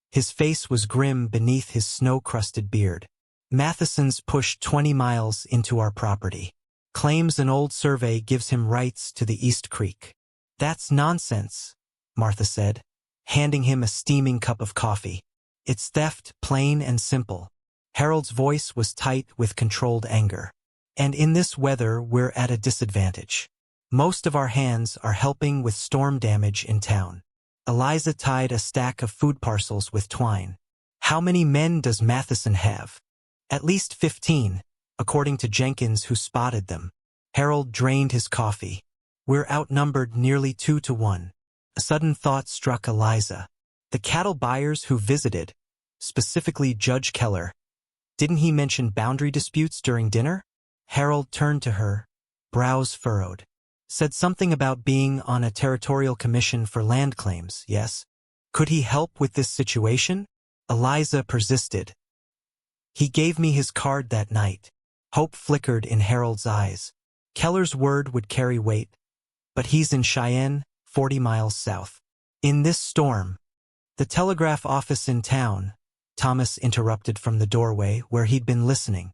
his face was grim beneath his snow-crusted beard. Matheson's pushed 20 miles into our property. Claims an old survey gives him rights to the East Creek. That's nonsense, Martha said, handing him a steaming cup of coffee. It's theft, plain and simple. Harold's voice was tight with controlled anger. And in this weather, we're at a disadvantage. Most of our hands are helping with storm damage in town. Eliza tied a stack of food parcels with twine. How many men does Matheson have? At least 15, according to Jenkins, who spotted them. Harold drained his coffee. We're outnumbered nearly 2 to 1. A sudden thought struck Eliza. The cattle buyers who visited, specifically Judge Keller, didn't he mention boundary disputes during dinner? Harold turned to her, brows furrowed. Said something about being on a territorial commission for land claims, yes? Could he help with this situation? Eliza persisted. He gave me his card that night. Hope flickered in Harold's eyes. Keller's word would carry weight, but he's in Cheyenne, 40 miles south. In this storm, the telegraph office in town, Thomas interrupted from the doorway where he'd been listening.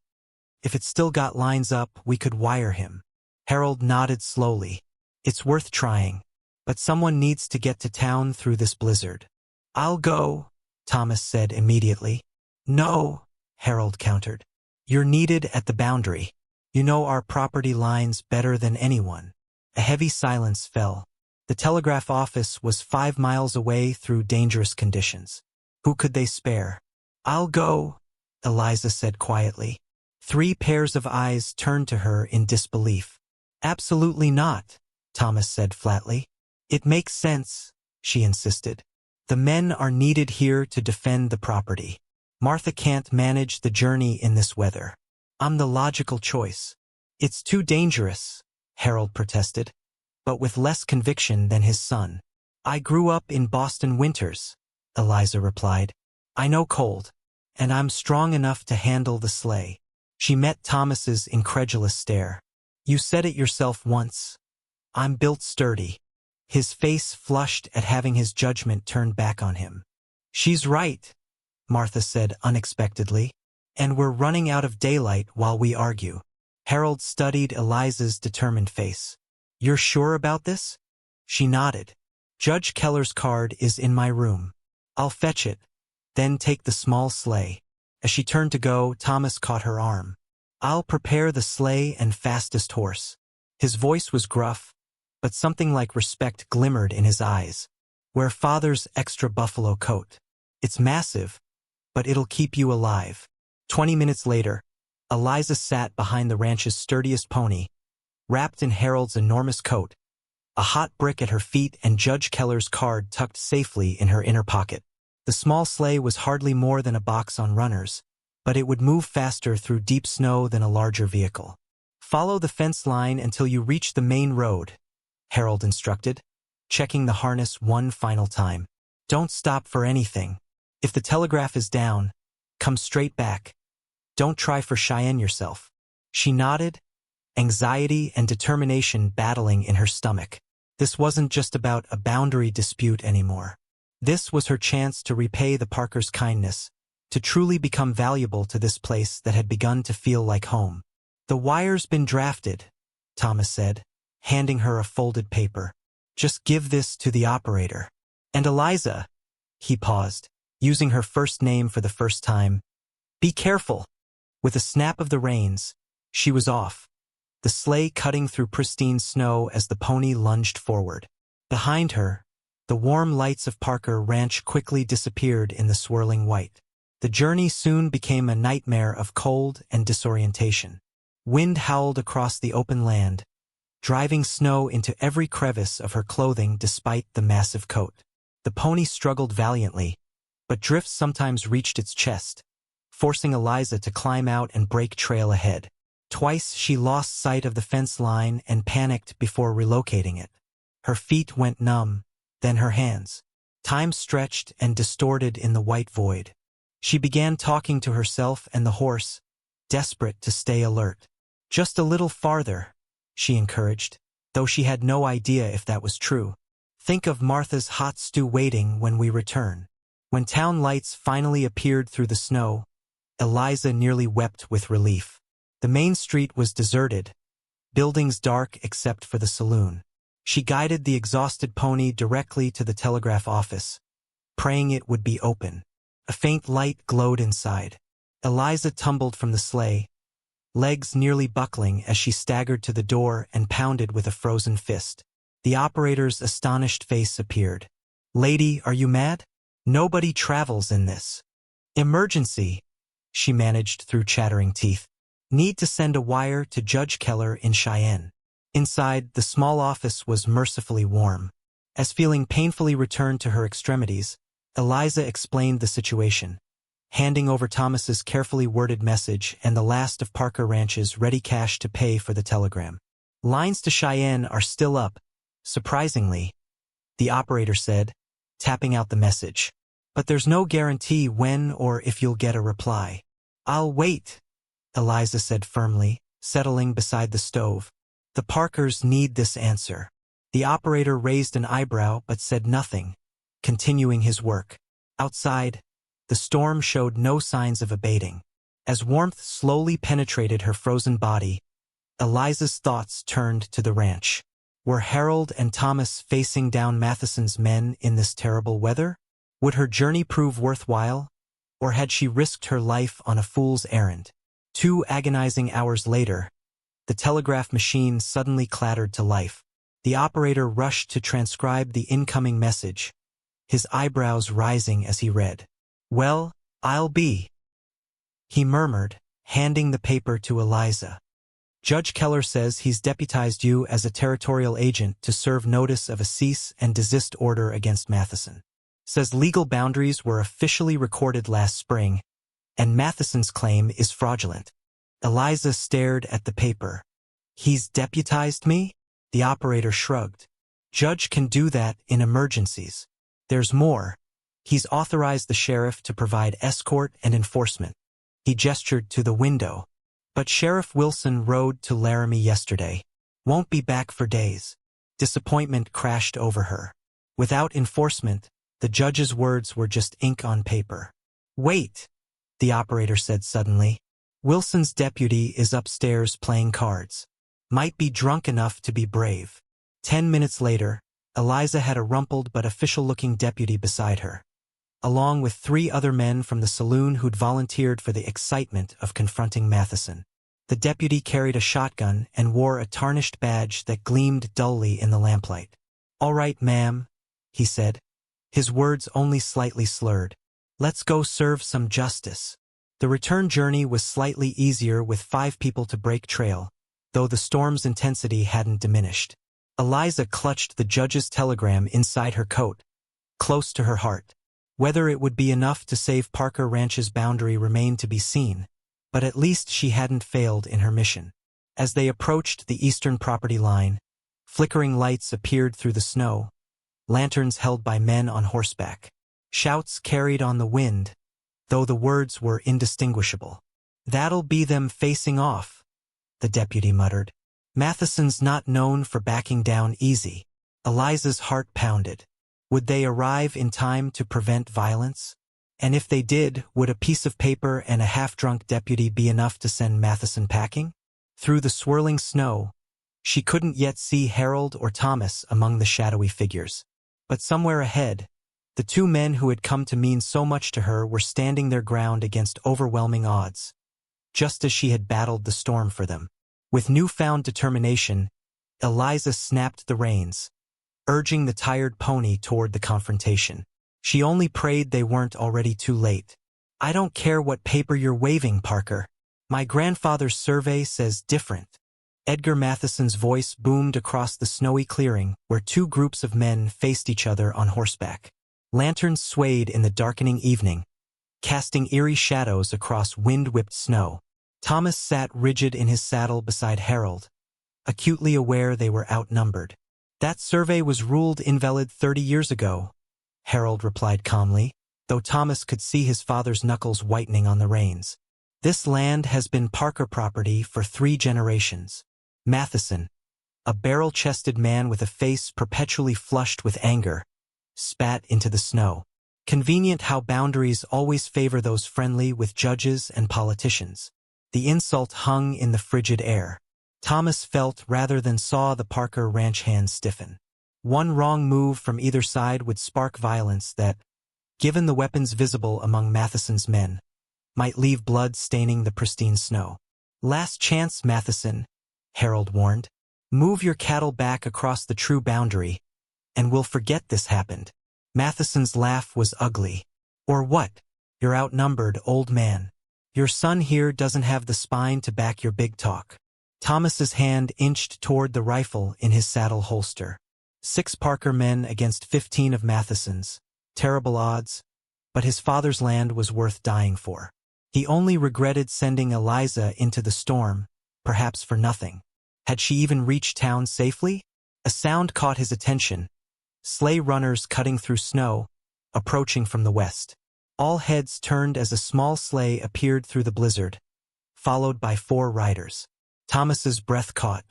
If it still got lines up, we could wire him. Harold nodded slowly. It's worth trying, but someone needs to get to town through this blizzard. I'll go, Thomas said immediately. No, Harold countered. You're needed at the boundary. You know our property lines better than anyone. A heavy silence fell. The telegraph office was 5 miles away through dangerous conditions. Who could they spare? I'll go, Eliza said quietly. 3 pairs of eyes turned to her in disbelief. Absolutely not, Thomas said flatly. It makes sense, she insisted. The men are needed here to defend the property. Martha can't manage the journey in this weather. I'm the logical choice. It's too dangerous, Harold protested, but with less conviction than his son. I grew up in Boston winters, Eliza replied. I know cold, and I'm strong enough to handle the sleigh. She met Thomas's incredulous stare. You said it yourself once. I'm built sturdy. His face flushed at having his judgment turned back on him. She's right, Martha said unexpectedly, and we're running out of daylight while we argue. Harold studied Eliza's determined face. You're sure about this? She nodded. Judge Keller's card is in my room. I'll fetch it, then take the small sleigh. As she turned to go, Thomas caught her arm. I'll prepare the sleigh and fastest horse. His voice was gruff, but something like respect glimmered in his eyes. Wear father's extra buffalo coat. It's massive, but it'll keep you alive. 20 minutes later, Eliza sat behind the ranch's sturdiest pony, wrapped in Harold's enormous coat, a hot brick at her feet and Judge Keller's card tucked safely in her inner pocket. The small sleigh was hardly more than a box on runners, but it would move faster through deep snow than a larger vehicle. Follow the fence line until you reach the main road, Harold instructed, checking the harness one final time. Don't stop for anything. If the telegraph is down, come straight back. Don't try for Cheyenne yourself. She nodded, anxiety and determination battling in her stomach. This wasn't just about a boundary dispute anymore. This was her chance to repay the Parkers' kindness, to truly become valuable to this place that had begun to feel like home. The wire's been drafted, Thomas said, handing her a folded paper. Just give this to the operator. And Eliza, he paused, using her first name for the first time. Be careful. With a snap of the reins, she was off, the sleigh cutting through pristine snow as the pony lunged forward. Behind her, the warm lights of Parker Ranch quickly disappeared in the swirling white. The journey soon became a nightmare of cold and disorientation. Wind howled across the open land, driving snow into every crevice of her clothing despite the massive coat. The pony struggled valiantly, but drifts sometimes reached its chest, forcing Eliza to climb out and break trail ahead. Twice she lost sight of the fence line and panicked before relocating it. Her feet went numb, then her hands. Time stretched and distorted in the white void. She began talking to herself and the horse, desperate to stay alert. "Just a little farther," she encouraged, though she had no idea if that was true. "Think of Martha's hot stew waiting when we return." When town lights finally appeared through the snow, Eliza nearly wept with relief. The main street was deserted, buildings dark except for the saloon. She guided the exhausted pony directly to the telegraph office, praying it would be open. A faint light glowed inside. Eliza tumbled from the sleigh, legs nearly buckling as she staggered to the door and pounded with a frozen fist. The operator's astonished face appeared. "Lady, are you mad? Nobody travels in this." "Emergency," she managed through chattering teeth. "Need to send a wire to Judge Keller in Cheyenne." Inside, the small office was mercifully warm. As feeling painfully returned to her extremities, Eliza explained the situation, handing over Thomas's carefully worded message and the last of Parker Ranch's ready cash to pay for the telegram. "Lines to Cheyenne are still up, surprisingly," the operator said, tapping out the message. "But there's no guarantee when or if you'll get a reply." "I'll wait," Eliza said firmly, settling beside the stove. "The Parkers need this answer." The operator raised an eyebrow but said nothing, continuing his work. Outside, the storm showed no signs of abating. As warmth slowly penetrated her frozen body, Eliza's thoughts turned to the ranch. Were Harold and Thomas facing down Matheson's men in this terrible weather? Would her journey prove worthwhile, or had she risked her life on a fool's errand? 2 agonizing hours later, the telegraph machine suddenly clattered to life. The operator rushed to transcribe the incoming message, his eyebrows rising as he read. "Well, I'll be," he murmured, handing the paper to Eliza. "Judge Keller says he's deputized you as a territorial agent to serve notice of a cease and desist order against Matheson. Says legal boundaries were officially recorded last spring, and Matheson's claim is fraudulent." Eliza stared at the paper. "He's deputized me?" The operator shrugged. "Judge can do that in emergencies. There's more. He's authorized the sheriff to provide escort and enforcement." He gestured to the window. "But Sheriff Wilson rode to Laramie yesterday. Won't be back for days." Disappointment crashed over her. Without enforcement, the judge's words were just ink on paper. "Wait," the operator said suddenly. "Wilson's deputy is upstairs playing cards. Might be drunk enough to be brave." 10 minutes later, Eliza had a rumpled but official-looking deputy beside her, along with 3 other men from the saloon who'd volunteered for the excitement of confronting Matheson. The deputy carried a shotgun and wore a tarnished badge that gleamed dully in the lamplight. "All right, ma'am," he said, his words only slightly slurred. "Let's go serve some justice." The return journey was slightly easier with 5 people to break trail, though the storm's intensity hadn't diminished. Eliza clutched the judge's telegram inside her coat, close to her heart. Whether it would be enough to save Parker Ranch's boundary remained to be seen, but at least she hadn't failed in her mission. As they approached the eastern property line, flickering lights appeared through the snow, lanterns held by men on horseback. Shouts carried on the wind, though the words were indistinguishable. "That'll be them facing off," the deputy muttered. "Matheson's not known for backing down easy." Eliza's heart pounded. Would they arrive in time to prevent violence? And if they did, would a piece of paper and a half-drunk deputy be enough to send Matheson packing? Through the swirling snow, she couldn't yet see Harold or Thomas among the shadowy figures. But somewhere ahead, the 2 men who had come to mean so much to her were standing their ground against overwhelming odds. just as she had battled the storm for them. With newfound determination, Eliza snapped the reins, urging the tired pony toward the confrontation. She only prayed they weren't already too late. "I don't care what paper you're waving, Parker. My grandfather's survey says different." Edgar Matheson's voice boomed across the snowy clearing where two groups of men faced each other on horseback. Lanterns swayed in the darkening evening, casting eerie shadows across wind-whipped snow. Thomas sat rigid in his saddle beside Harold, acutely aware they were outnumbered. "That survey was ruled invalid 30 years ago," Harold replied calmly, though Thomas could see his father's knuckles whitening on the reins. "This land has been Parker property for 3 generations. Matheson, a barrel-chested man with a face perpetually flushed with anger, spat into the snow. Convenient how boundaries always favor those friendly with judges and politicians. The insult hung in the frigid air. Thomas felt rather than saw the Parker ranch hands stiffen. One wrong move from either side would spark violence that, given the weapons visible among Matheson's men, might leave blood staining the pristine snow. "Last chance, Matheson," Harold warned. "Move your cattle back across the true boundary, and we'll forget this happened." Matheson's laugh was ugly. "Or what? You're outnumbered, old man. Your son here doesn't have the spine to back your big talk." Thomas's hand inched toward the rifle in his saddle holster. 6 Parker men against 15 of Matheson's. Terrible odds, but his father's land was worth dying for. He only regretted sending Eliza into the storm, perhaps for nothing. Had she even reached town safely? A sound caught his attention. Sleigh runners cutting through snow, approaching from the west. All heads turned as a small sleigh appeared through the blizzard, followed by 4 riders. Thomas's breath caught.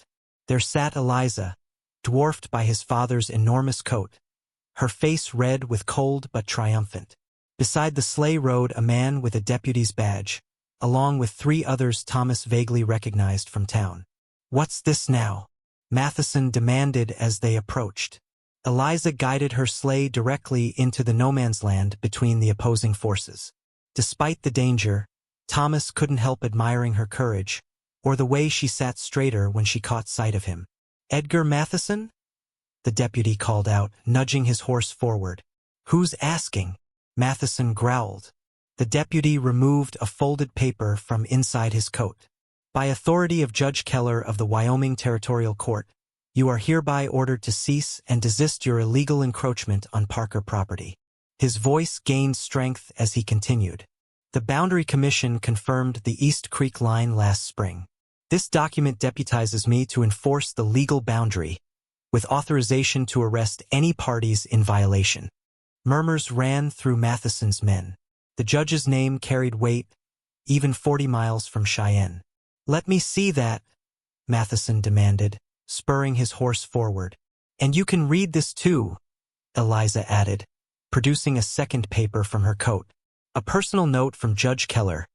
There sat Eliza, dwarfed by his father's enormous coat, her face red with cold but triumphant. Beside the sleigh rode a man with a deputy's badge, along with 3 others Thomas vaguely recognized from town. "What's this now?" Matheson demanded as they approached. Eliza guided her sleigh directly into the no-man's land between the opposing forces. Despite the danger, Thomas couldn't help admiring her courage, or the way she sat straighter when she caught sight of him. "Edgar Matheson?" the deputy called out, nudging his horse forward. "Who's asking?" Matheson growled. The deputy removed a folded paper from inside his coat. "By authority of Judge Keller of the Wyoming Territorial Court, you are hereby ordered to cease and desist your illegal encroachment on Parker property." His voice gained strength as he continued. "The Boundary Commission confirmed the East Creek line last spring. This document deputizes me to enforce the legal boundary, with authorization to arrest any parties in violation." Murmurs ran through Matheson's men. The judge's name carried weight, even 40 miles from Cheyenne. "Let me see that," Matheson demanded, spurring his horse forward. "And you can read this too," Eliza added, producing a second paper from her coat. "A personal note from Judge Keller,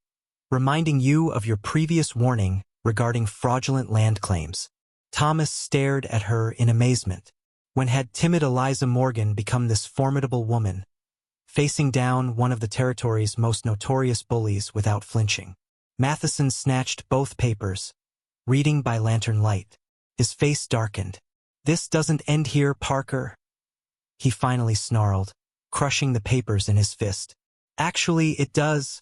reminding you of your previous warning regarding fraudulent land claims." Thomas stared at her in amazement. When had timid Eliza Morgan become this formidable woman, facing down one of the territory's most notorious bullies without flinching? Matheson snatched both papers, reading by lantern light. His face darkened. "This doesn't end here, Parker," he finally snarled, crushing the papers in his fist. "Actually, it does,"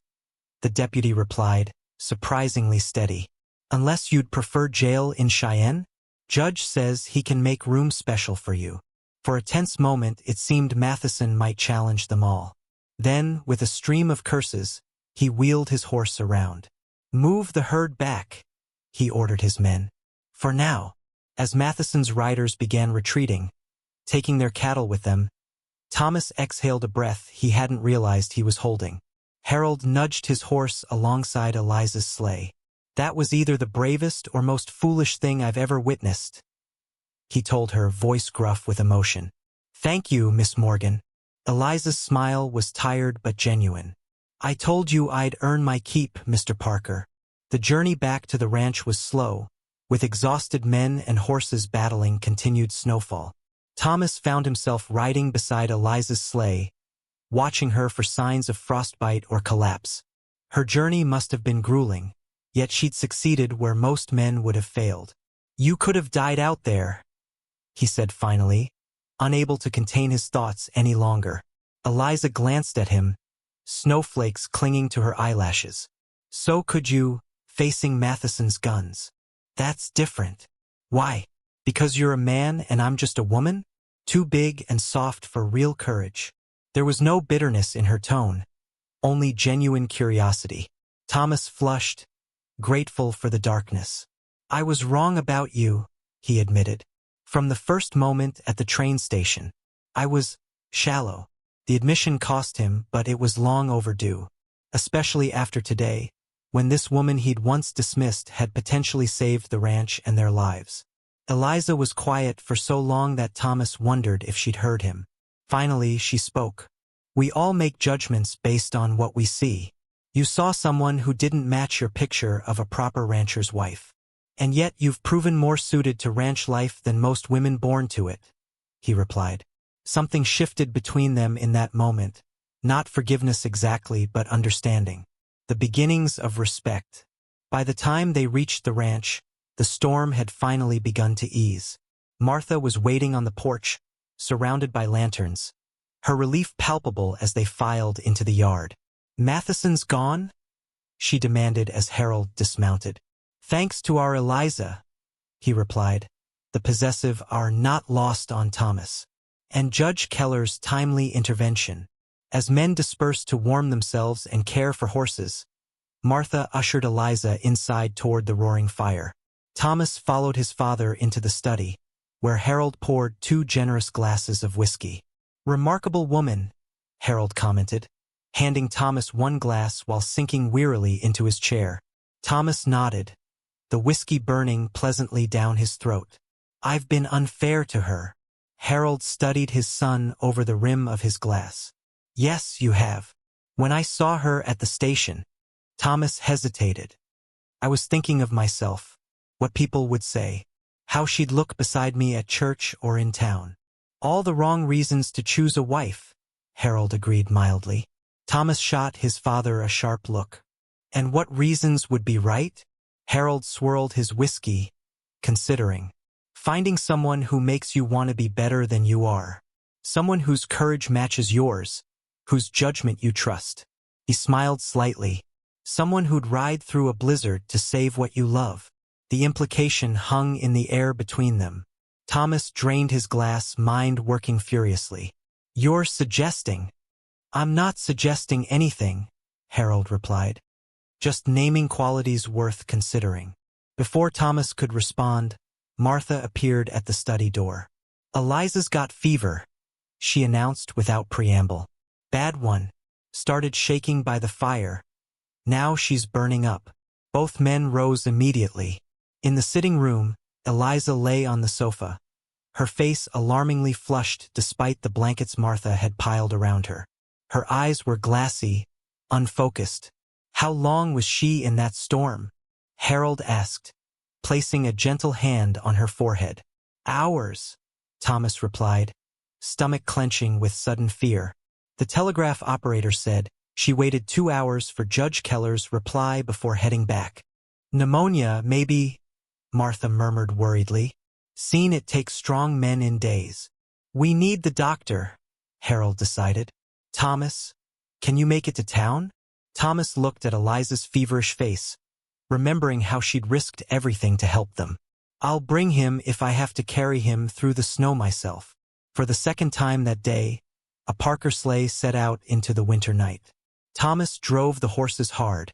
the deputy replied, surprisingly steady. "Unless you'd prefer jail in Cheyenne? Judge says he can make room special for you." For a tense moment, it seemed Matheson might challenge them all. Then, with a stream of curses, he wheeled his horse around. "Move the herd back," he ordered his men. "For now." As Matheson's riders began retreating, taking their cattle with them, Thomas exhaled a breath he hadn't realized he was holding. Harold nudged his horse alongside Eliza's sleigh. "That was either the bravest or most foolish thing I've ever witnessed," he told her, voice gruff with emotion. "Thank you, Miss Morgan." Eliza's smile was tired but genuine. "I told you I'd earn my keep, Mr. Parker." The journey back to the ranch was slow, with exhausted men and horses battling continued snowfall. Thomas found himself riding beside Eliza's sleigh, watching her for signs of frostbite or collapse. Her journey must have been grueling, Yet she'd succeeded where most men would have failed. "You could have died out there," he said finally, unable to contain his thoughts any longer. Eliza glanced at him, snowflakes clinging to her eyelashes. "So could you, facing Matheson's guns." "That's different." "Why? Because you're a man and I'm just a woman? Too big and soft for real courage." There was no bitterness in her tone, only genuine curiosity. Thomas flushed, grateful for the darkness. "I was wrong about you," he admitted. "From the first moment at the train station. I was shallow." The admission cost him, but it was long overdue, especially after today, when this woman he'd once dismissed had potentially saved the ranch and their lives. Eliza was quiet for so long that Thomas wondered if she'd heard him. Finally, she spoke. "We all make judgments based on what we see. You saw someone who didn't match your picture of a proper rancher's wife. And yet you've proven more suited to ranch life than most women born to it," he replied. Something shifted between them in that moment, not forgiveness exactly, but understanding. The beginnings of respect. By the time they reached the ranch, the storm had finally begun to ease. Martha was waiting on the porch, surrounded by lanterns, her relief palpable as they filed into the yard. "Matheson's gone?" she demanded as Harold dismounted. "Thanks to our Eliza," he replied. The possessive are not lost on Thomas. And Judge Keller's timely intervention. As men dispersed to warm themselves and care for horses, Martha ushered Eliza inside toward the roaring fire. Thomas followed his father into the study, where Harold poured 2 generous glasses of whiskey. "Remarkable woman," Harold commented, handing Thomas 1 glass while sinking wearily into his chair. Thomas nodded, the whiskey burning pleasantly down his throat. "I've been unfair to her." Harold studied his son over the rim of his glass. "Yes, you have. When I saw her at the station," Thomas hesitated. "I was thinking of myself, what people would say, how she'd look beside me at church or in town." "All the wrong reasons to choose a wife," Harold agreed mildly. Thomas shot his father a sharp look. "And what reasons would be right?" Harold swirled his whiskey, considering. "Finding someone who makes you want to be better than you are. Someone whose courage matches yours, whose judgment you trust." He smiled slightly. "Someone who'd ride through a blizzard to save what you love." The implication hung in the air between them. Thomas drained his glass, mind working furiously. "You're suggesting." "I'm not suggesting anything," Harold replied. "Just naming qualities worth considering." Before Thomas could respond, Martha appeared at the study door. "Eliza's got fever," she announced without preamble. "Bad one. Started shaking by the fire. Now she's burning up." Both men rose immediately. In the sitting room, Eliza lay on the sofa, her face alarmingly flushed despite the blankets Martha had piled around her. Her eyes were glassy, unfocused. "How long was she in that storm?" Harold asked, placing a gentle hand on her forehead. "Hours," Thomas replied, stomach clenching with sudden fear. The telegraph operator said she waited 2 hours for Judge Keller's reply before heading back. "Pneumonia, maybe," Martha murmured worriedly. "Seen it take strong men in days." "We need the doctor," Harold decided. "Thomas, can you make it to town?" Thomas looked at Eliza's feverish face, remembering how she'd risked everything to help them. "I'll bring him if I have to carry him through the snow myself." For the second time that day, a Parker sleigh set out into the winter night. Thomas drove the horses hard,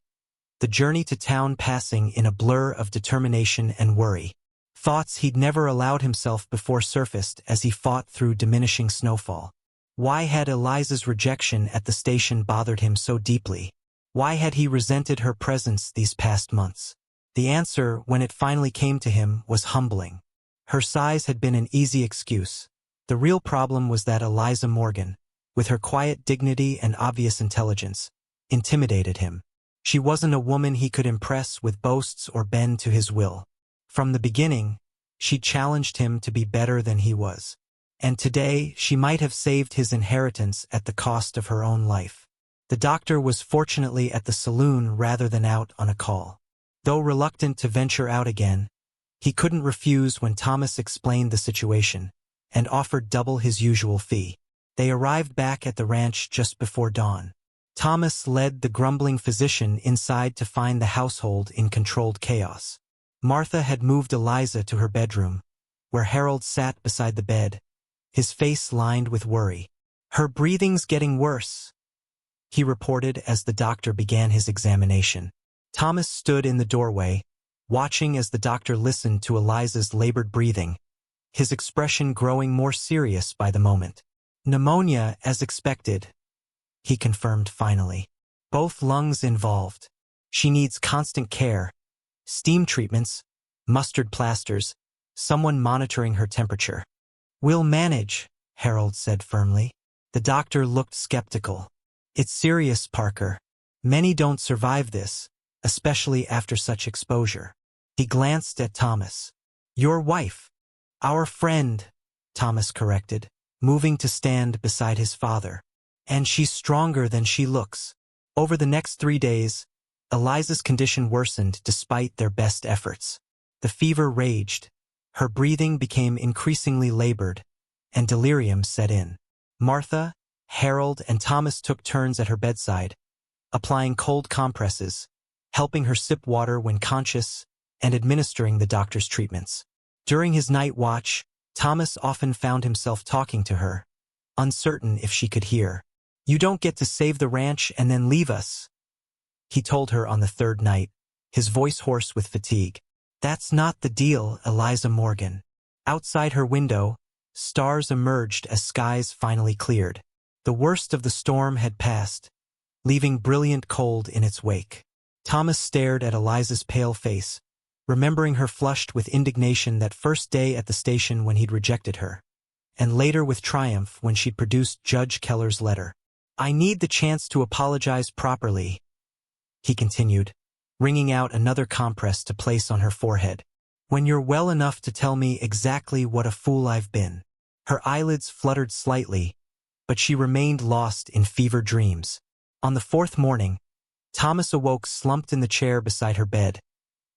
the journey to town passing in a blur of determination and worry. Thoughts he'd never allowed himself before surfaced as he fought through diminishing snowfall. Why had Eliza's rejection at the station bothered him so deeply? Why had he resented her presence these past months? The answer, when it finally came to him, was humbling. Her size had been an easy excuse. The real problem was that Eliza Morgan, with her quiet dignity and obvious intelligence, intimidated him. She wasn't a woman he could impress with boasts or bend to his will. From the beginning, she challenged him to be better than he was. And today, she might have saved his inheritance at the cost of her own life. The doctor was fortunately at the saloon rather than out on a call. Though reluctant to venture out again, he couldn't refuse when Thomas explained the situation and offered double his usual fee. They arrived back at the ranch just before dawn. Thomas led the grumbling physician inside to find the household in controlled chaos. Martha had moved Eliza to her bedroom, where Harold sat beside the bed, his face lined with worry. "Her breathing's getting worse," he reported as the doctor began his examination. Thomas stood in the doorway, watching as the doctor listened to Eliza's labored breathing, his expression growing more serious by the moment. "Pneumonia, as expected," he confirmed finally. "Both lungs involved. She needs constant care, steam treatments, mustard plasters, someone monitoring her temperature." "We'll manage," Harold said firmly. The doctor looked skeptical. "It's serious, Parker. Many don't survive this, especially after such exposure." He glanced at Thomas. "Your wife." "Our friend," Thomas corrected, moving to stand beside his father. "And she's stronger than she looks." Over the next 3 days, Eliza's condition worsened despite their best efforts. The fever raged, her breathing became increasingly labored, and delirium set in. Martha, Harold, and Thomas took turns at her bedside, applying cold compresses, helping her sip water when conscious, and administering the doctor's treatments. During his night watch, Thomas often found himself talking to her, uncertain if she could hear. "You don't get to save the ranch and then leave us," he told her on the 3rd night, his voice hoarse with fatigue. "That's not the deal, Eliza Morgan." Outside her window, stars emerged as skies finally cleared. The worst of the storm had passed, leaving brilliant cold in its wake. Thomas stared at Eliza's pale face, remembering her flushed with indignation that first day at the station when he'd rejected her, and later with triumph when she'd produced Judge Keller's letter. "I need the chance to apologize properly," he continued, wringing out another compress to place on her forehead. "When you're well enough to tell me exactly what a fool I've been." Her eyelids fluttered slightly, but she remained lost in fever dreams. On the 4th morning, Thomas awoke slumped in the chair beside her bed,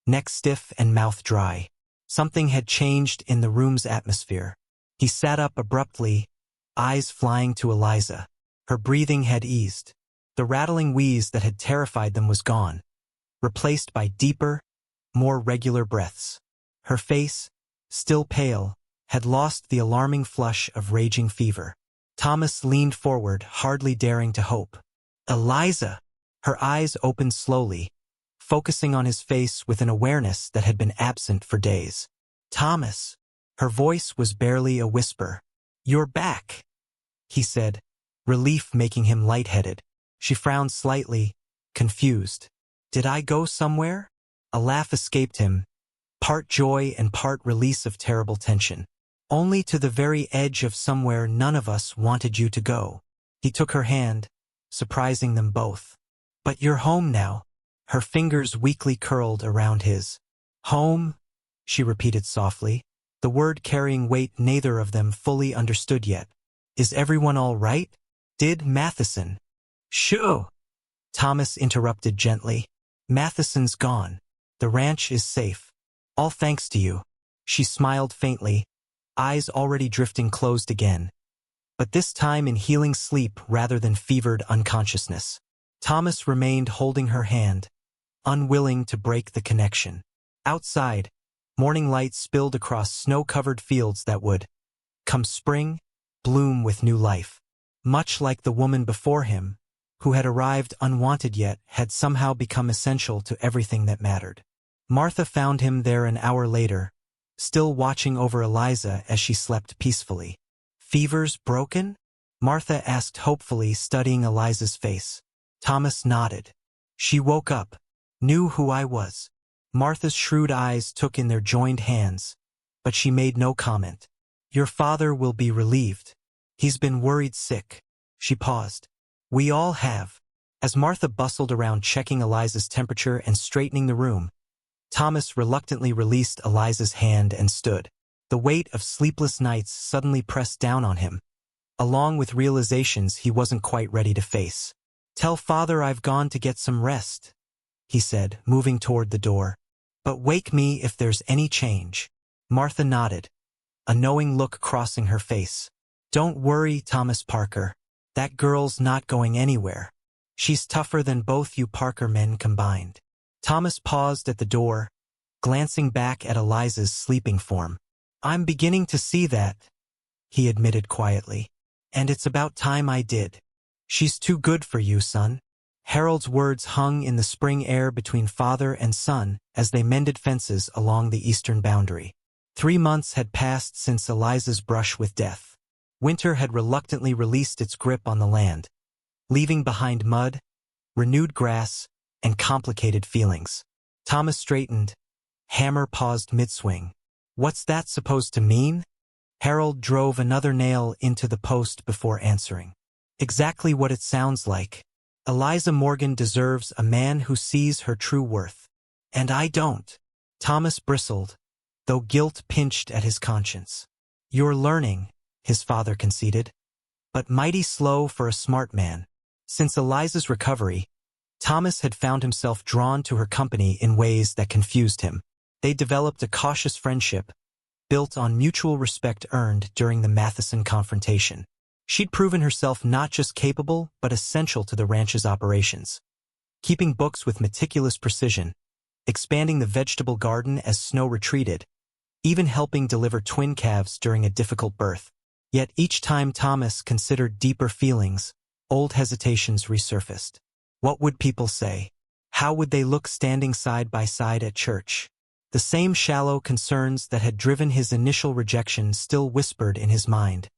neck stiff and mouth dry. Something had changed in the room's atmosphere. He sat up abruptly, eyes flying to Eliza. Her breathing had eased. The rattling wheeze that had terrified them was gone, replaced by deeper, more regular breaths. Her face, still pale, had lost the alarming flush of raging fever. Thomas leaned forward, hardly daring to hope. "Eliza!" Her eyes opened slowly, focusing on his face with an awareness that had been absent for days. "Thomas!" Her voice was barely a whisper. "You're back," he said, relief making him lightheaded. She frowned slightly, confused. "Did I go somewhere?" A laugh escaped him, part joy and part release of terrible tension. "Only to the very edge of somewhere none of us wanted you to go." He took her hand, surprising them both. "But you're home now." Her fingers weakly curled around his. "Home?" she repeated softly, the word carrying weight neither of them fully understood yet. "Is everyone all right? Did Matheson?" "Shoo!" Thomas interrupted gently. "Matheson's gone. The ranch is safe. All thanks to you." She smiled faintly, eyes already drifting closed again, but this time in healing sleep rather than fevered unconsciousness. Thomas remained holding her hand, unwilling to break the connection. Outside, morning light spilled across snow-covered fields that would, come spring, bloom with new life. Much like the woman before him, who had arrived unwanted yet had somehow become essential to everything that mattered. Martha found him there an hour later, still watching over Eliza as she slept peacefully. "Fever's broken?" Martha asked hopefully, studying Eliza's face. Thomas nodded. "She woke up, knew who I was." Martha's shrewd eyes took in their joined hands, but she made no comment. "Your father will be relieved. He's been worried sick." She paused. "We all have." As Martha bustled around checking Eliza's temperature and straightening the room, Thomas reluctantly released Eliza's hand and stood. The weight of sleepless nights suddenly pressed down on him, along with realizations he wasn't quite ready to face. "Tell father I've gone to get some rest," he said, moving toward the door. "But wake me if there's any change." Martha nodded, a knowing look crossing her face. "Don't worry, Thomas Parker. That girl's not going anywhere. She's tougher than both you Parker men combined." Thomas paused at the door, glancing back at Eliza's sleeping form. "I'm beginning to see that," he admitted quietly. "And it's about time I did. She's too good for you, son." Harold's words hung in the spring air between father and son as they mended fences along the eastern boundary. 3 months had passed since Eliza's brush with death. Winter had reluctantly released its grip on the land, leaving behind mud, renewed grass, and complicated feelings. Thomas straightened. Hammer paused mid-swing. "What's that supposed to mean?" Harold drove another nail into the post before answering. "Exactly what it sounds like. Eliza Morgan deserves a man who sees her true worth. And I don't." Thomas bristled, though guilt pinched at his conscience. "You're learning," his father conceded, "but mighty slow for a smart man." Since Eliza's recovery, Thomas had found himself drawn to her company in ways that confused him. They developed a cautious friendship, built on mutual respect earned during the Matheson confrontation. She'd proven herself not just capable, but essential to the ranch's operations. Keeping books with meticulous precision, expanding the vegetable garden as snow retreated, even helping deliver twin calves during a difficult birth. Yet each time Thomas considered deeper feelings, old hesitations resurfaced. What would people say? How would they look standing side by side at church? The same shallow concerns that had driven his initial rejection still whispered in his mind,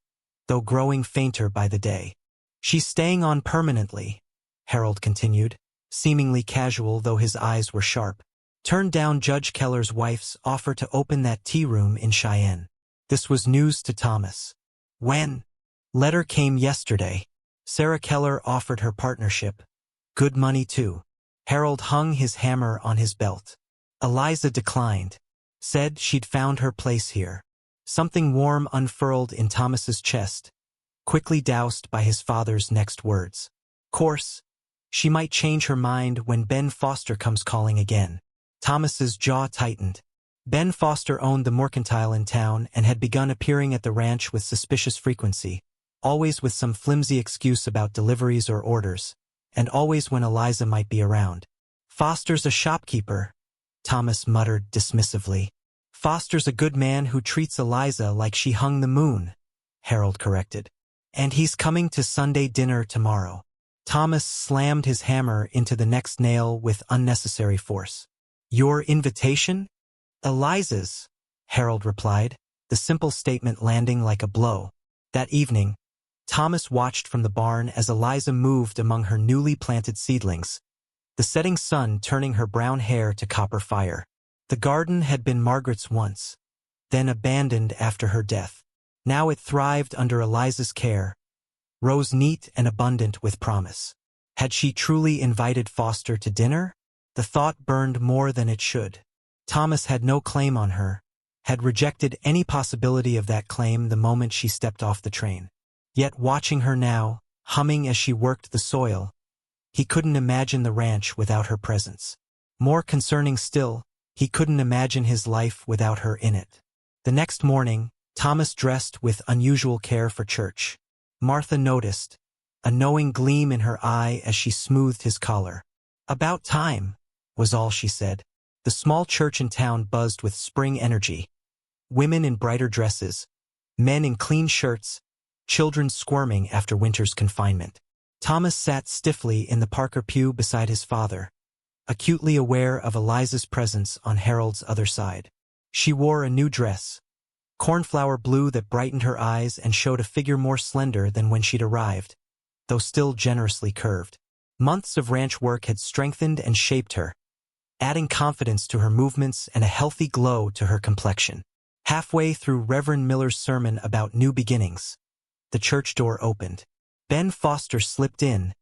though growing fainter by the day. "She's staying on permanently," Harold continued, seemingly casual though his eyes were sharp. "Turned down Judge Keller's wife's offer to open that tea room in Cheyenne." This was news to Thomas. "When?" "Letter came yesterday. Sarah Keller offered her partnership. Good money too." Harold hung his hammer on his belt. "Eliza declined. Said she'd found her place here." Something warm unfurled in Thomas's chest, quickly doused by his father's next words. "Course, she might change her mind when Ben Foster comes calling again." Thomas's jaw tightened. Ben Foster owned the mercantile in town and had begun appearing at the ranch with suspicious frequency, always with some flimsy excuse about deliveries or orders, and always when Eliza might be around. "Foster's a shopkeeper," Thomas muttered dismissively. "Foster's a good man who treats Eliza like she hung the moon," Harold corrected. "And he's coming to Sunday dinner tomorrow." Thomas slammed his hammer into the next nail with unnecessary force. "Your invitation?" "Eliza's," Harold replied, the simple statement landing like a blow. That evening, Thomas watched from the barn as Eliza moved among her newly planted seedlings, the setting sun turning her brown hair to copper fire. The garden had been Margaret's once, then abandoned after her death. Now it thrived under Eliza's care, rose neat and abundant with promise. Had she truly invited Foster to dinner? The thought burned more than it should. Thomas had no claim on her, had rejected any possibility of that claim the moment she stepped off the train. Yet watching her now, humming as she worked the soil, he couldn't imagine the ranch without her presence. More concerning still, he couldn't imagine his life without her in it. The next morning, Thomas dressed with unusual care for church. Martha noticed, a knowing gleam in her eye as she smoothed his collar. "About time," was all she said. The small church in town buzzed with spring energy. Women in brighter dresses, men in clean shirts, children squirming after winter's confinement. Thomas sat stiffly in the Parker pew beside his father, acutely aware of Eliza's presence on Harold's other side. She wore a new dress, cornflower blue that brightened her eyes and showed a figure more slender than when she'd arrived, though still generously curved. Months of ranch work had strengthened and shaped her, adding confidence to her movements and a healthy glow to her complexion. Halfway through Reverend Miller's sermon about new beginnings, the church door opened. Ben Foster slipped in,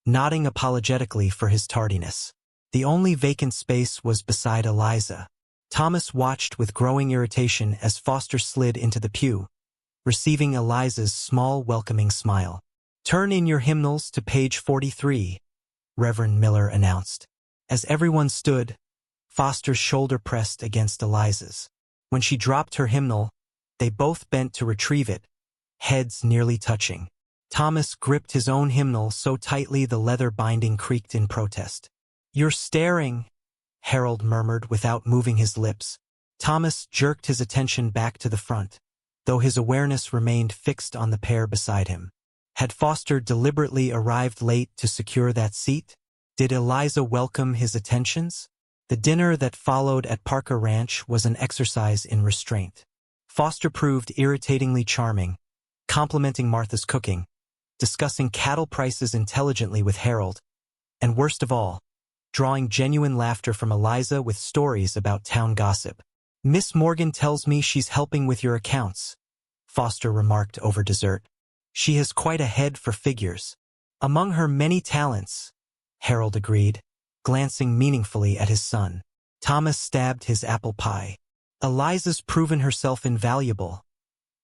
nodding apologetically for his tardiness. The only vacant space was beside Eliza. Thomas watched with growing irritation as Foster slid into the pew, receiving Eliza's small welcoming smile. "Turn in your hymnals to page 43, Reverend Miller announced. As everyone stood, Foster's shoulder pressed against Eliza's. When she dropped her hymnal, they both bent to retrieve it, heads nearly touching. Thomas gripped his own hymnal so tightly the leather binding creaked in protest. "You're staring," Harold murmured without moving his lips. Thomas jerked his attention back to the front, though his awareness remained fixed on the pair beside him. Had Foster deliberately arrived late to secure that seat? Did Eliza welcome his attentions? The dinner that followed at Parker Ranch was an exercise in restraint. Foster proved irritatingly charming, complimenting Martha's cooking, discussing cattle prices intelligently with Harold, and worst of all, drawing genuine laughter from Eliza with stories about town gossip. "Miss Morgan tells me she's helping with your accounts," Foster remarked over dessert. "She has quite a head for figures." "Among her many talents," Harold agreed, glancing meaningfully at his son. Thomas stabbed his apple pie. "Eliza's proven herself invaluable,"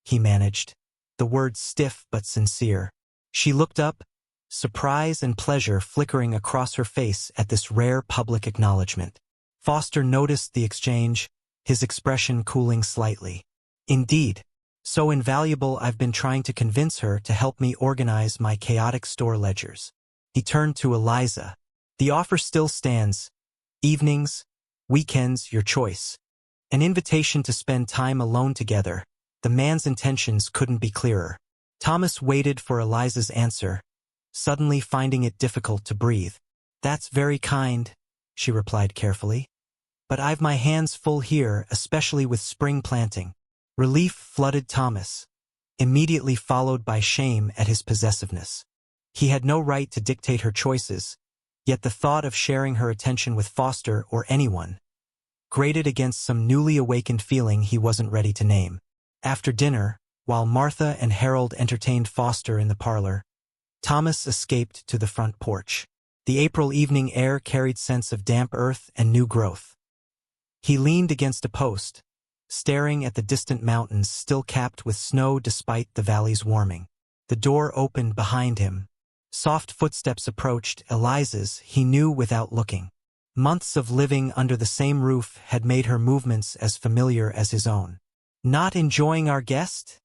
he managed, the words stiff but sincere. She looked up, surprise and pleasure flickering across her face at this rare public acknowledgement. Foster noticed the exchange, his expression cooling slightly. "Indeed. So invaluable I've been trying to convince her to help me organize my chaotic store ledgers." He turned to Eliza. "The offer still stands. Evenings, weekends, your choice. An invitation to spend time alone together." The man's intentions couldn't be clearer. Thomas waited for Eliza's answer, suddenly finding it difficult to breathe. "That's very kind," she replied carefully. "But I've my hands full here, especially with spring planting." Relief flooded Thomas, immediately followed by shame at his possessiveness. He had no right to dictate her choices, yet the thought of sharing her attention with Foster or anyone grated against some newly awakened feeling he wasn't ready to name. After dinner, while Martha and Harold entertained Foster in the parlor, Thomas escaped to the front porch. The April evening air carried scents of damp earth and new growth. He leaned against a post, staring at the distant mountains still capped with snow despite the valley's warming. The door opened behind him. Soft footsteps approached, Eliza's, he knew without looking. Months of living under the same roof had made her movements as familiar as his own. "Not enjoying our guest?"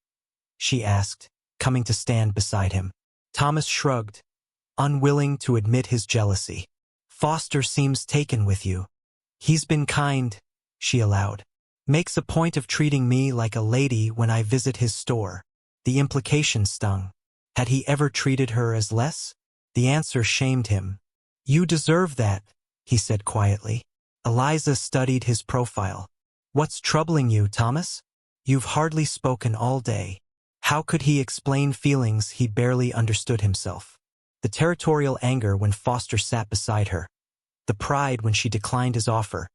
she asked, coming to stand beside him. Thomas shrugged, unwilling to admit his jealousy. "Foster seems taken with you." "He's been kind," she allowed. "Makes a point of treating me like a lady when I visit his store." The implication stung. Had he ever treated her as less? The answer shamed him. "You deserve that," he said quietly. Eliza studied his profile. "What's troubling you, Thomas? You've hardly spoken all day." How could he explain feelings he barely understood himself? The territorial anger when Foster sat beside her. The pride when she declined his offer.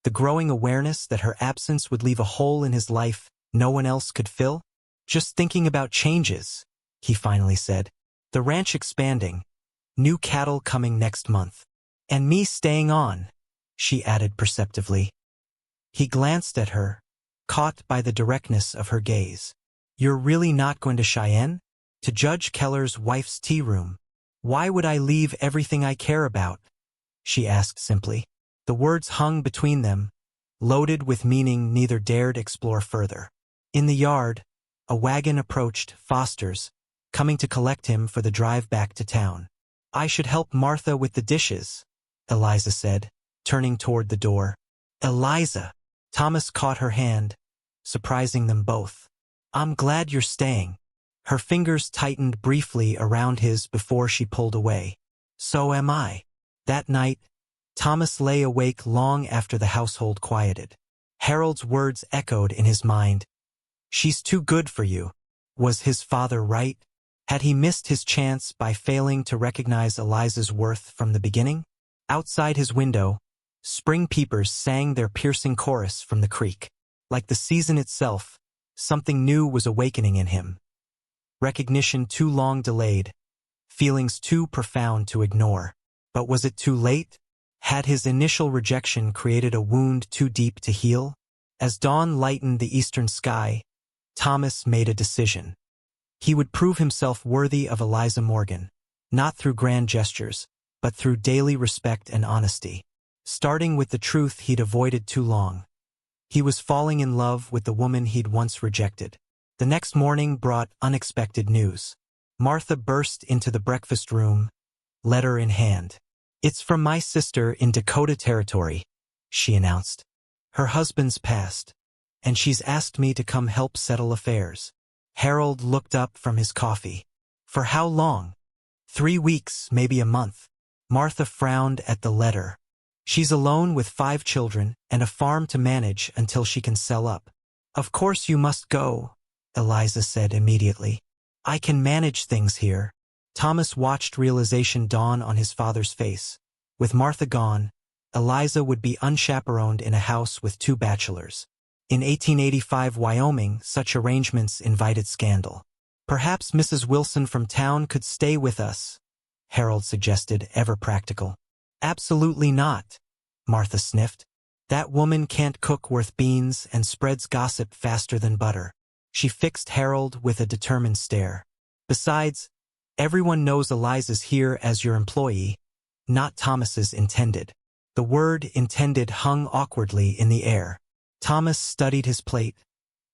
The growing awareness that her absence would leave a hole in his life no one else could fill? "Just thinking about changes," he finally said. "The ranch expanding. New cattle coming next month. And me staying on," she added perceptively. He glanced at her, caught by the directness of her gaze. "You're really not going to Cheyenne? To Judge Keller's wife's tea room? Why would I leave everything I care about?" she asked simply. The words hung between them, loaded with meaning neither dared explore further. In the yard, a wagon approached Foster's, coming to collect him for the drive back to town. "I should help Martha with the dishes," Eliza said, turning toward the door. "Eliza!" Thomas caught her hand, surprising them both. "I'm glad you're staying." Her fingers tightened briefly around his before she pulled away. "So am I." That night, Thomas lay awake long after the household quieted. Harold's words echoed in his mind. "She's too good for you." Was his father right? Had he missed his chance by failing to recognize Eliza's worth from the beginning? Outside his window, spring peepers sang their piercing chorus from the creek. Like the season itself, something new was awakening in him. Recognition too long delayed, feelings too profound to ignore. But was it too late? Had his initial rejection created a wound too deep to heal? As dawn lightened the eastern sky, Thomas made a decision. He would prove himself worthy of Eliza Morgan, not through grand gestures, but through daily respect and honesty. starting with the truth he'd avoided too long. He was falling in love with the woman he'd once rejected. The next morning brought unexpected news. Martha burst into the breakfast room, letter in hand. "It's from my sister in Dakota Territory," she announced. "Her husband's passed, and she's asked me to come help settle affairs." Harold looked up from his coffee. "For how long?" 3 weeks, maybe a month." Martha frowned at the letter. "She's alone with 5 children and a farm to manage until she can sell up." "Of course you must go," Eliza said immediately. "I can manage things here." Thomas watched realization dawn on his father's face. With Martha gone, Eliza would be unchaperoned in a house with 2 bachelors. In 1885 Wyoming, such arrangements invited scandal. "Perhaps Mrs. Wilson from town could stay with us," Harold suggested, ever practical. "Absolutely not," Martha sniffed. "That woman can't cook worth beans and spreads gossip faster than butter." She fixed Harold with a determined stare. "Besides, everyone knows Eliza's here as your employee, not Thomas's intended." The word intended hung awkwardly in the air. Thomas studied his plate,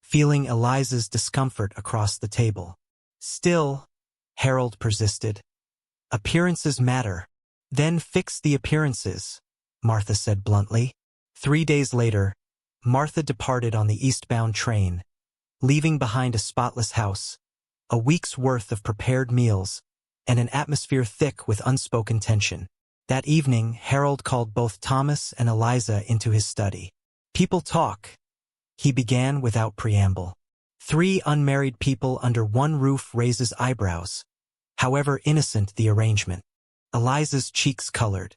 feeling Eliza's discomfort across the table. "Still," Harold persisted, "appearances matter." "Then fix the appearances," Martha said bluntly. 3 days later, Martha departed on the eastbound train, leaving behind a spotless house, a week's worth of prepared meals, and an atmosphere thick with unspoken tension. That evening, Harold called both Thomas and Eliza into his study. "People talk," he began without preamble. 3 unmarried people under one roof raises eyebrows, however innocent the arrangement. Eliza's cheeks colored.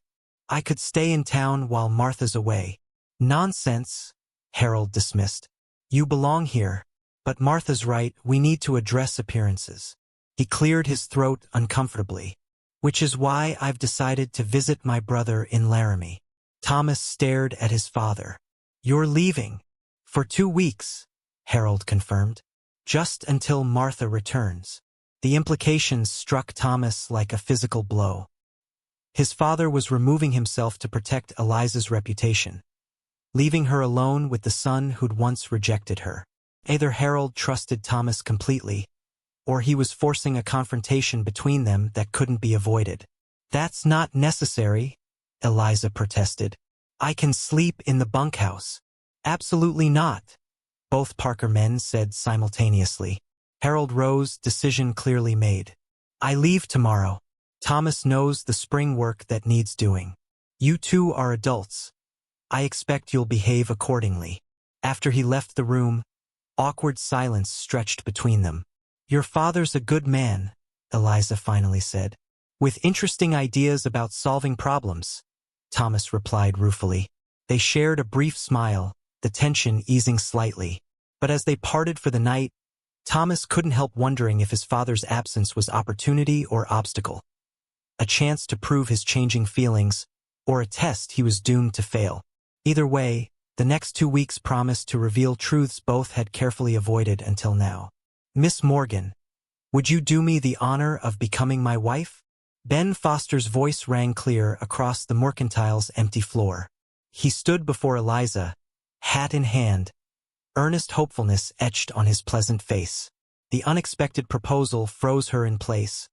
"I could stay in town while Martha's away." "Nonsense," Harold dismissed. "You belong here. But Martha's right, we need to address appearances." He cleared his throat uncomfortably. "Which is why I've decided to visit my brother in Laramie." Thomas stared at his father. "You're leaving?" "For 2 weeks," Harold confirmed. "Just until Martha returns." The implications struck Thomas like a physical blow. His father was removing himself to protect Eliza's reputation, leaving her alone with the son who'd once rejected her. Either Harold trusted Thomas completely, or he was forcing a confrontation between them that couldn't be avoided. "That's not necessary," Eliza protested. "I can sleep in the bunkhouse." "Absolutely not," both Parker men said simultaneously. Harold rose, decision clearly made. "I leave tomorrow. Thomas knows the spring work that needs doing. You 2 are adults. I expect you'll behave accordingly." After he left the room, awkward silence stretched between them. "Your father's a good man," Eliza finally said. "With interesting ideas about solving problems," Thomas replied ruefully. They shared a brief smile, the tension easing slightly. But as they parted for the night, Thomas couldn't help wondering if his father's absence was opportunity or obstacle. A chance to prove his changing feelings, or a test he was doomed to fail. Either way, the next 2 weeks promised to reveal truths both had carefully avoided until now. "Miss Morgan, would you do me the honor of becoming my wife?" Ben Foster's voice rang clear across the mercantile's empty floor. He stood before Eliza, hat in hand, earnest hopefulness etched on his pleasant face. The unexpected proposal froze her in place,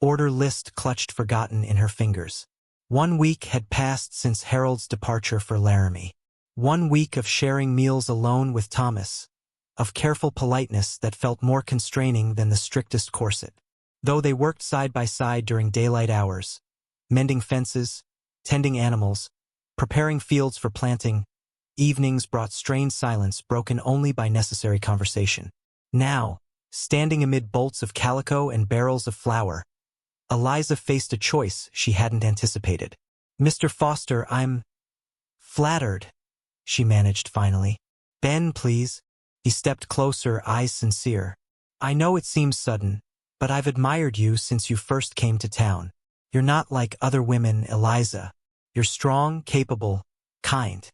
order list clutched forgotten in her fingers. 1 week had passed since Harold's departure for Laramie. 1 week of sharing meals alone with Thomas, of careful politeness that felt more constraining than the strictest corset. Though they worked side by side during daylight hours, mending fences, tending animals, preparing fields for planting, evenings brought strained silence broken only by necessary conversation. Now, standing amid bolts of calico and barrels of flour, Eliza faced a choice she hadn't anticipated. "Mr. Foster, I'm flattered," she managed finally. "Ben, please." He stepped closer, eyes sincere. "I know it seems sudden, but I've admired you since you first came to town. You're not like other women, Eliza. You're strong, capable, kind."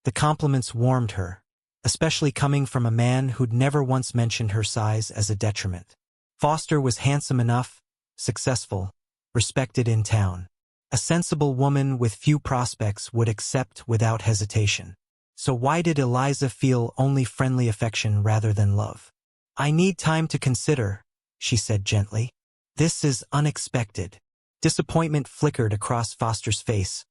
The compliments warmed her, especially coming from a man who'd never once mentioned her size as a detriment. Foster was handsome enough, successful, respected in town. A sensible woman with few prospects would accept without hesitation. So why did Eliza feel only friendly affection rather than love? "I need time to consider," she said gently. "This is unexpected." Disappointment flickered across Foster's face,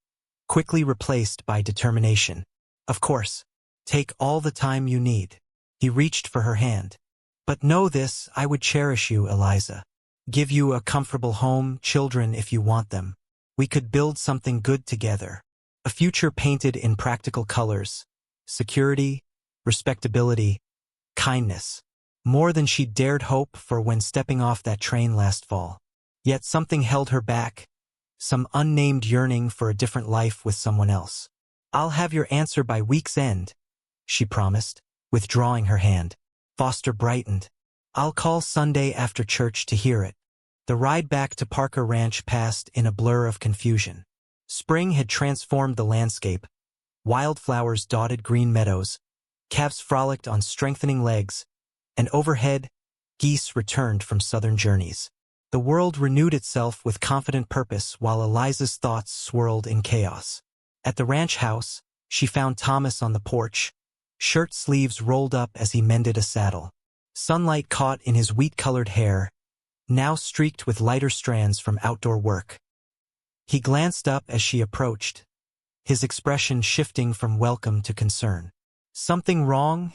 quickly replaced by determination. "Of course. Take all the time you need." He reached for her hand. "But know this, I would cherish you, Eliza. Give you a comfortable home, children if you want them. We could build something good together. A future painted in practical colors. Security, respectability, kindness. More than she dared hope for when stepping off that train last fall. Yet something held her back, some unnamed yearning for a different life with someone else. "I'll have your answer by week's end," she promised, withdrawing her hand. Foster brightened. "I'll call Sunday after church to hear it." The ride back to Parker Ranch passed in a blur of confusion. Spring had transformed the landscape. Wildflowers dotted green meadows, calves frolicked on strengthening legs, and overhead, geese returned from southern journeys. The world renewed itself with confident purpose while Eliza's thoughts swirled in chaos. At the ranch house, she found Thomas on the porch, shirt sleeves rolled up as he mended a saddle. Sunlight caught in his wheat-colored hair, now streaked with lighter strands from outdoor work. He glanced up as she approached, his expression shifting from welcome to concern. "Something wrong?"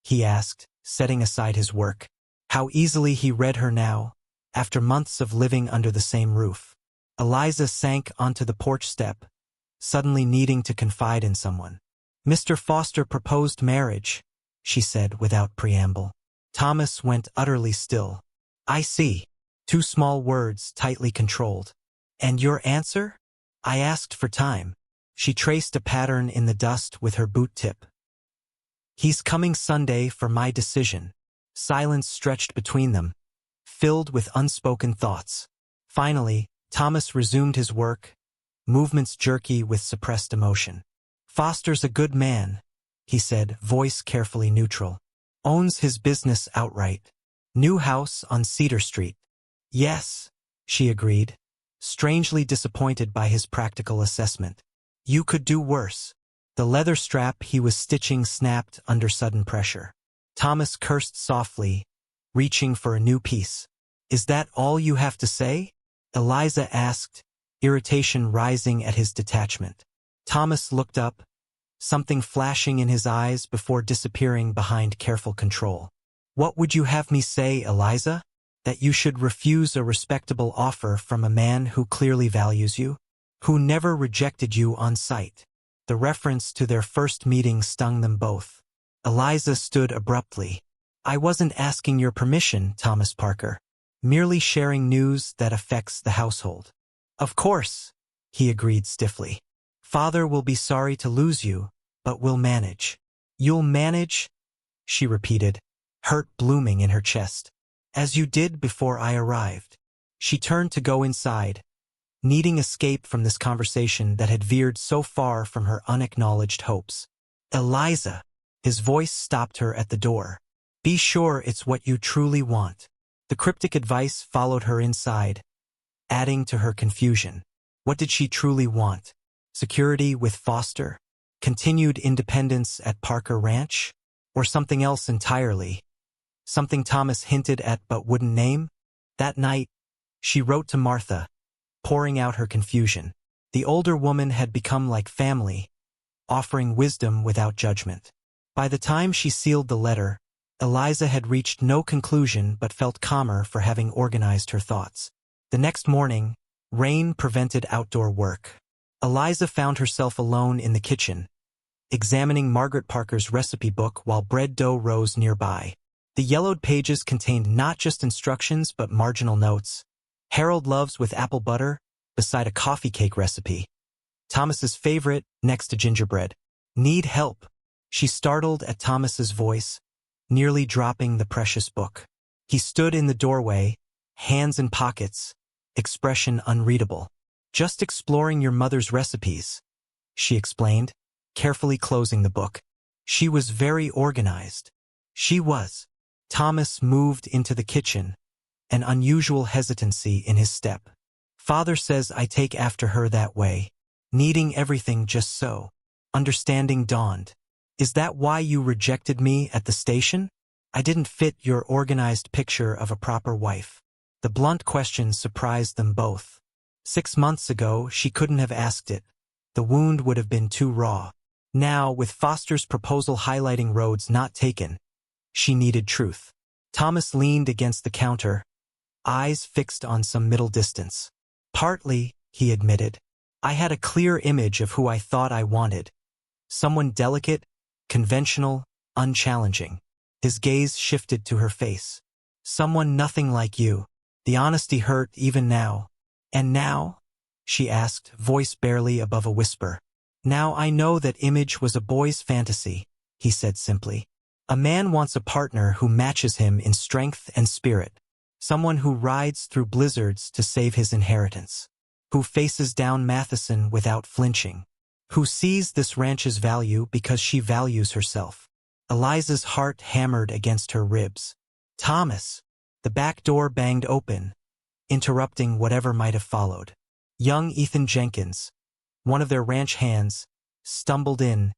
he asked, setting aside his work. How easily he read her now, after months of living under the same roof. Eliza sank onto the porch step, suddenly needing to confide in someone. "Mr. Foster proposed marriage," she said without preamble. Thomas went utterly still. "I see." Two small words tightly controlled. "And your answer?" "I asked for time." She traced a pattern in the dust with her boot tip. "He's coming Sunday for my decision." Silence stretched between them, filled with unspoken thoughts. Finally, Thomas resumed his work, movements jerky with suppressed emotion. "Foster's a good man," he said, voice carefully neutral. "Owns his business outright. New house on Cedar Street." "Yes," she agreed, strangely disappointed by his practical assessment. "You could do worse." The leather strap he was stitching snapped under sudden pressure. Thomas cursed softly, reaching for a new piece. "Is that all you have to say?" Eliza asked, irritation rising at his detachment. Thomas looked up, something flashing in his eyes before disappearing behind careful control. "What would you have me say, Eliza? That you should refuse a respectable offer from a man who clearly values you? Who never rejected you on sight?" The reference to their first meeting stung them both. Eliza stood abruptly. "I wasn't asking your permission, Thomas Parker. Merely sharing news that affects the household." "Of course," he agreed stiffly. "Father will be sorry to lose you, but we'll manage." "You'll manage?" she repeated, hurt blooming in her chest. "As you did before I arrived." She turned to go inside, needing escape from this conversation that had veered so far from her unacknowledged hopes. "Eliza!" His voice stopped her at the door. "Be sure it's what you truly want." The cryptic advice followed her inside, adding to her confusion. What did she truly want? Security with Foster? Continued independence at Parker Ranch? Or something else entirely? Something Thomas hinted at but wouldn't name? That night, she wrote to Martha, pouring out her confusion. The older woman had become like family, offering wisdom without judgment. By the time she sealed the letter, Eliza had reached no conclusion but felt calmer for having organized her thoughts. The next morning, rain prevented outdoor work. Eliza found herself alone in the kitchen, examining Margaret Parker's recipe book while bread dough rose nearby. The yellowed pages contained not just instructions but marginal notes. Harold loves with apple butter, beside a coffee cake recipe. Thomas's favorite, next to gingerbread. Need help? She startled at Thomas's voice, nearly dropping the precious book. He stood in the doorway, hands in pockets, expression unreadable. "Just exploring your mother's recipes," she explained, carefully closing the book. She was very organized. She was. Thomas moved into the kitchen, an unusual hesitancy in his step. Father says I take after her that way, needing everything just so. Understanding dawned. Is that why you rejected me at the station? I didn't fit your organized picture of a proper wife. The blunt question surprised them both. 6 months ago, she couldn't have asked it. The wound would have been too raw. Now, with Foster's proposal highlighting roads not taken, she needed truth. Thomas leaned against the counter, eyes fixed on some middle distance. Partly, he admitted. I had a clear image of who I thought I wanted. Someone delicate, conventional, unchallenging. His gaze shifted to her face. Someone nothing like you. The honesty hurt even now. And now? She asked, voice barely above a whisper. Now I know that image was a boy's fantasy, he said simply. A man wants a partner who matches him in strength and spirit. Someone who rides through blizzards to save his inheritance. Who faces down Matheson without flinching. Who sees this ranch's value because she values herself. Eliza's heart hammered against her ribs. Thomas! The back door banged open, interrupting whatever might have followed. Young Ethan Jenkins, one of their ranch hands, stumbled in,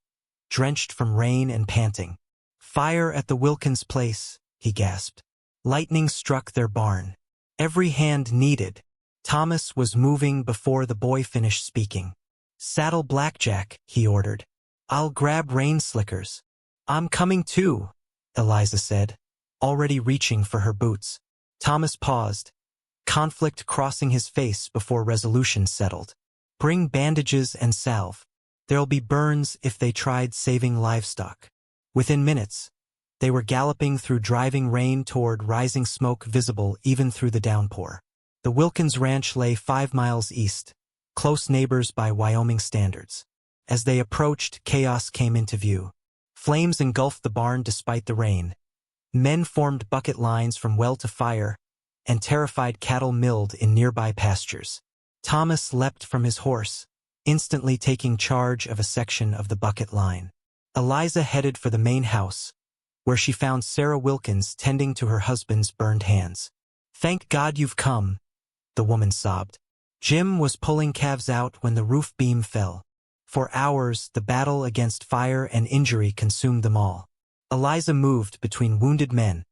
drenched from rain and panting. Fire at the Wilkins place, he gasped. Lightning struck their barn. Every hand needed. Thomas was moving before the boy finished speaking. Saddle Blackjack, he ordered. I'll grab rain slickers. I'm coming too, Eliza said, already reaching for her boots. Thomas paused, conflict crossing his face before resolution settled. Bring bandages and salve. There'll be burns if they tried saving livestock. Within minutes, they were galloping through driving rain toward rising smoke visible even through the downpour. The Wilkins Ranch lay 5 miles east, close neighbors by Wyoming standards. As they approached, chaos came into view. Flames engulfed the barn despite the rain. Men formed bucket lines from well to fire, and terrified cattle milled in nearby pastures. Thomas leapt from his horse, instantly taking charge of a section of the bucket line. Eliza headed for the main house, where she found Sarah Wilkins tending to her husband's burned hands. Thank God you've come, the woman sobbed. Jim was pulling calves out when the roof beam fell. For hours, the battle against fire and injury consumed them all. Eliza moved between wounded men,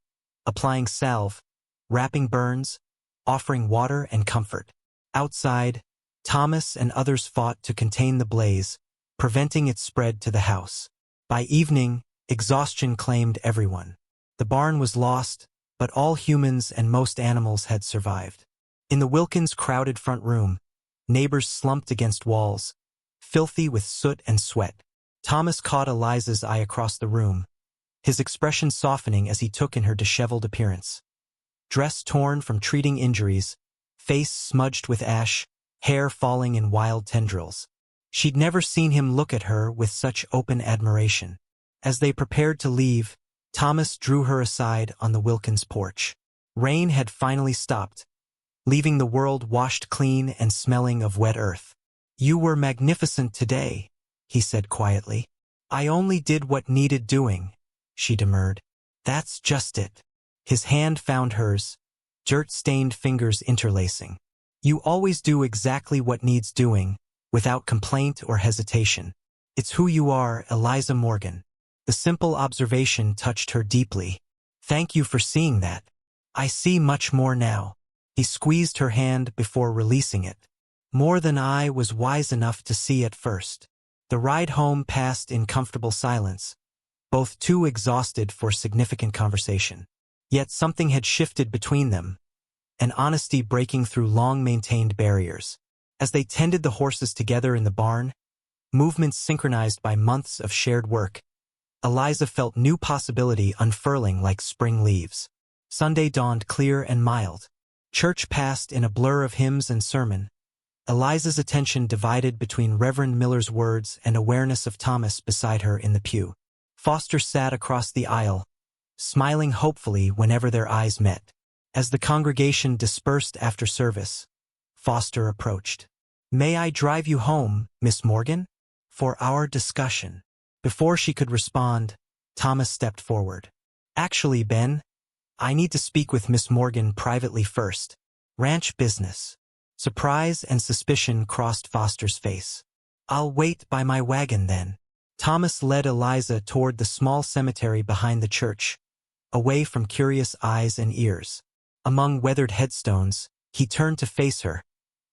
applying salve, wrapping burns, offering water and comfort. Outside, Thomas and others fought to contain the blaze, preventing its spread to the house. By evening, exhaustion claimed everyone. The barn was lost, but all humans and most animals had survived. In the Wilkins' crowded front room, neighbors slumped against walls, filthy with soot and sweat. Thomas caught Eliza's eye across the room, his expression softening as he took in her disheveled appearance. Dress torn from treating injuries, face smudged with ash, hair falling in wild tendrils. She'd never seen him look at her with such open admiration. As they prepared to leave, Thomas drew her aside on the Wilkins porch. Rain had finally stopped, leaving the world washed clean and smelling of wet earth. You were magnificent today, he said quietly. I only did what needed doing, she demurred. That's just it. His hand found hers, dirt-stained fingers interlacing. You always do exactly what needs doing, without complaint or hesitation. It's who you are, Eliza Morgan. The simple observation touched her deeply. Thank you for seeing that. I see much more now. He squeezed her hand before releasing it. More than I was wise enough to see at first. The ride home passed in comfortable silence, both too exhausted for significant conversation. Yet something had shifted between them, an honesty breaking through long-maintained barriers. As they tended the horses together in the barn, movements synchronized by months of shared work, Eliza felt new possibility unfurling like spring leaves. Sunday dawned clear and mild. Church passed in a blur of hymns and sermon. Eliza's attention divided between Reverend Miller's words and awareness of Thomas beside her in the pew. Foster sat across the aisle, smiling hopefully whenever their eyes met. As the congregation dispersed after service, Foster approached. May I drive you home, Miss Morgan? For our discussion. Before she could respond, Thomas stepped forward. Actually, Ben, I need to speak with Miss Morgan privately first. Ranch business. Surprise and suspicion crossed Foster's face. "I'll wait by my wagon then." Thomas led Eliza toward the small cemetery behind the church, away from curious eyes and ears. Among weathered headstones, he turned to face her,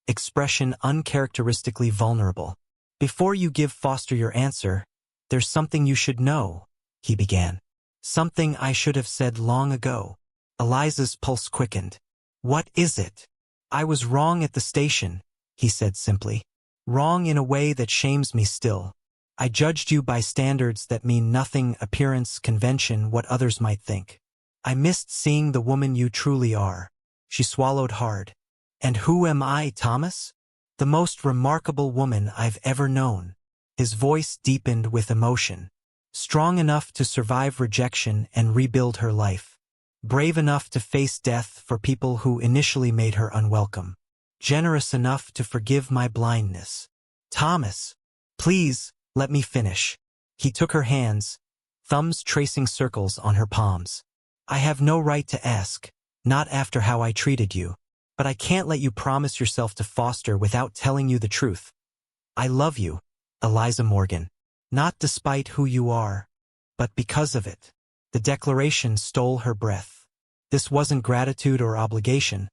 expression uncharacteristically vulnerable. "Before you give Foster your answer, there's something you should know," he began. "Something I should have said long ago." Eliza's pulse quickened. "What is it?" "I was wrong at the station," he said simply. "Wrong in a way that shames me still. I judged you by standards that mean nothing, appearance, convention, what others might think. I missed seeing the woman you truly are." She swallowed hard. "And who am I, Thomas?" "The most remarkable woman I've ever known." His voice deepened with emotion. "Strong enough to survive rejection and rebuild her life. Brave enough to face death for people who initially made her unwelcome. Generous enough to forgive my blindness." "Thomas, please, let me finish." He took her hands, thumbs tracing circles on her palms. "I have no right to ask, not after how I treated you. But I can't let you promise yourself to Foster without telling you the truth. I love you, Eliza Morgan. Not despite who you are, but because of it." The declaration stole her breath. This wasn't gratitude or obligation,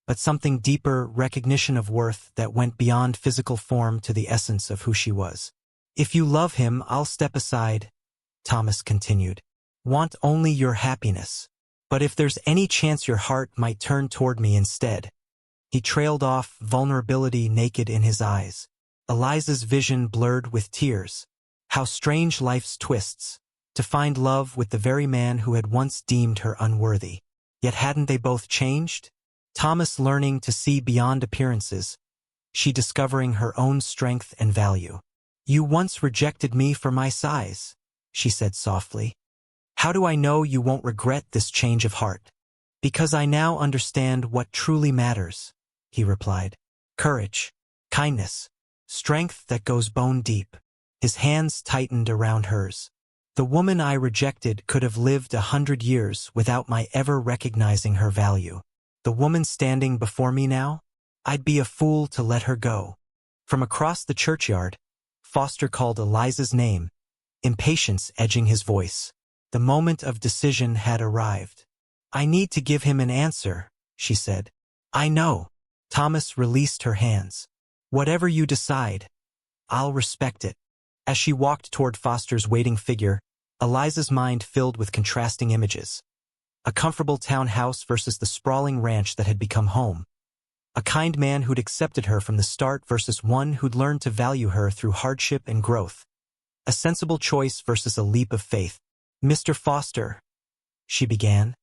but something deeper, recognition of worth that went beyond physical form to the essence of who she was. "If you love him, I'll step aside," Thomas continued. "Want only your happiness. But if there's any chance your heart might turn toward me instead." He trailed off, vulnerability naked in his eyes. Eliza's vision blurred with tears. How strange life's twists, to find love with the very man who had once deemed her unworthy. Yet hadn't they both changed? Thomas learning to see beyond appearances, she discovering her own strength and value. "You once rejected me for my size," she said softly. "How do I know you won't regret this change of heart?" "Because I now understand what truly matters," he replied. "Courage, kindness, strength that goes bone deep." His hands tightened around hers. "The woman I rejected could have lived 100 years without my ever recognizing her value. The woman standing before me now, I'd be a fool to let her go." From across the churchyard, Foster called Eliza's name, impatience edging his voice. The moment of decision had arrived. "I need to give him an answer," she said. "I know." Thomas released her hands. "Whatever you decide, I'll respect it." As she walked toward Foster's waiting figure, Eliza's mind filled with contrasting images. A comfortable townhouse versus the sprawling ranch that had become home. A kind man who'd accepted her from the start versus one who'd learned to value her through hardship and growth. A sensible choice versus a leap of faith. "Mr. Foster," she began,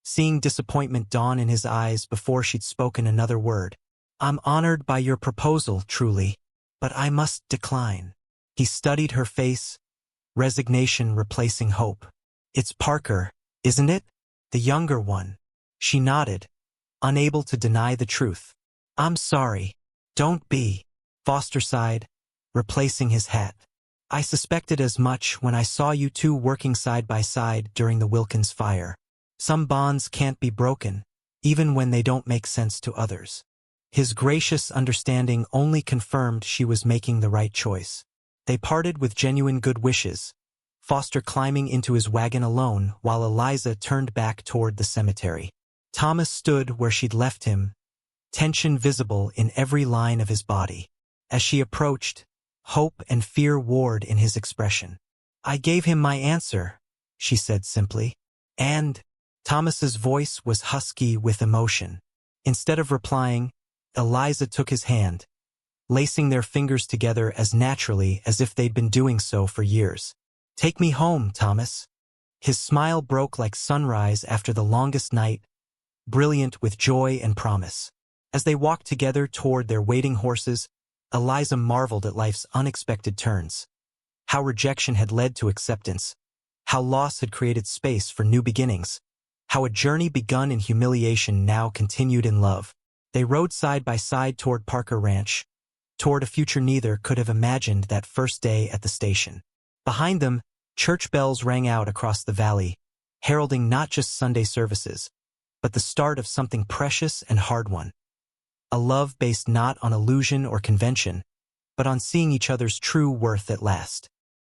seeing disappointment dawn in his eyes before she'd spoken another word. "I'm honored by your proposal, truly, but I must decline." He studied her face, resignation replacing hope. "It's Parker, isn't it? The younger one." She nodded, unable to deny the truth. "I'm sorry." "Don't be," Foster sighed, replacing his hat. "I suspected as much when I saw you two working side by side during the Wilkins fire. Some bonds can't be broken, even when they don't make sense to others." His gracious understanding only confirmed she was making the right choice. They parted with genuine good wishes, Foster climbing into his wagon alone while Eliza turned back toward the cemetery. Thomas stood where she'd left him, tension visible in every line of his body. As she approached, hope and fear warred in his expression. "I gave him my answer," she said simply. "And?" Thomas's voice was husky with emotion. Instead of replying, Eliza took his hand, lacing their fingers together as naturally as if they'd been doing so for years. "Take me home, Thomas." His smile broke like sunrise after the longest night, brilliant with joy and promise. As they walked together toward their waiting horses, Eliza marveled at life's unexpected turns. How rejection had led to acceptance. How loss had created space for new beginnings. How a journey begun in humiliation now continued in love. They rode side by side toward Parker Ranch, toward a future neither could have imagined that first day at the station. Behind them, church bells rang out across the valley, heralding not just Sunday services, but the start of something precious and hard-won. a love based not on illusion or convention, but on seeing each other's true worth at last.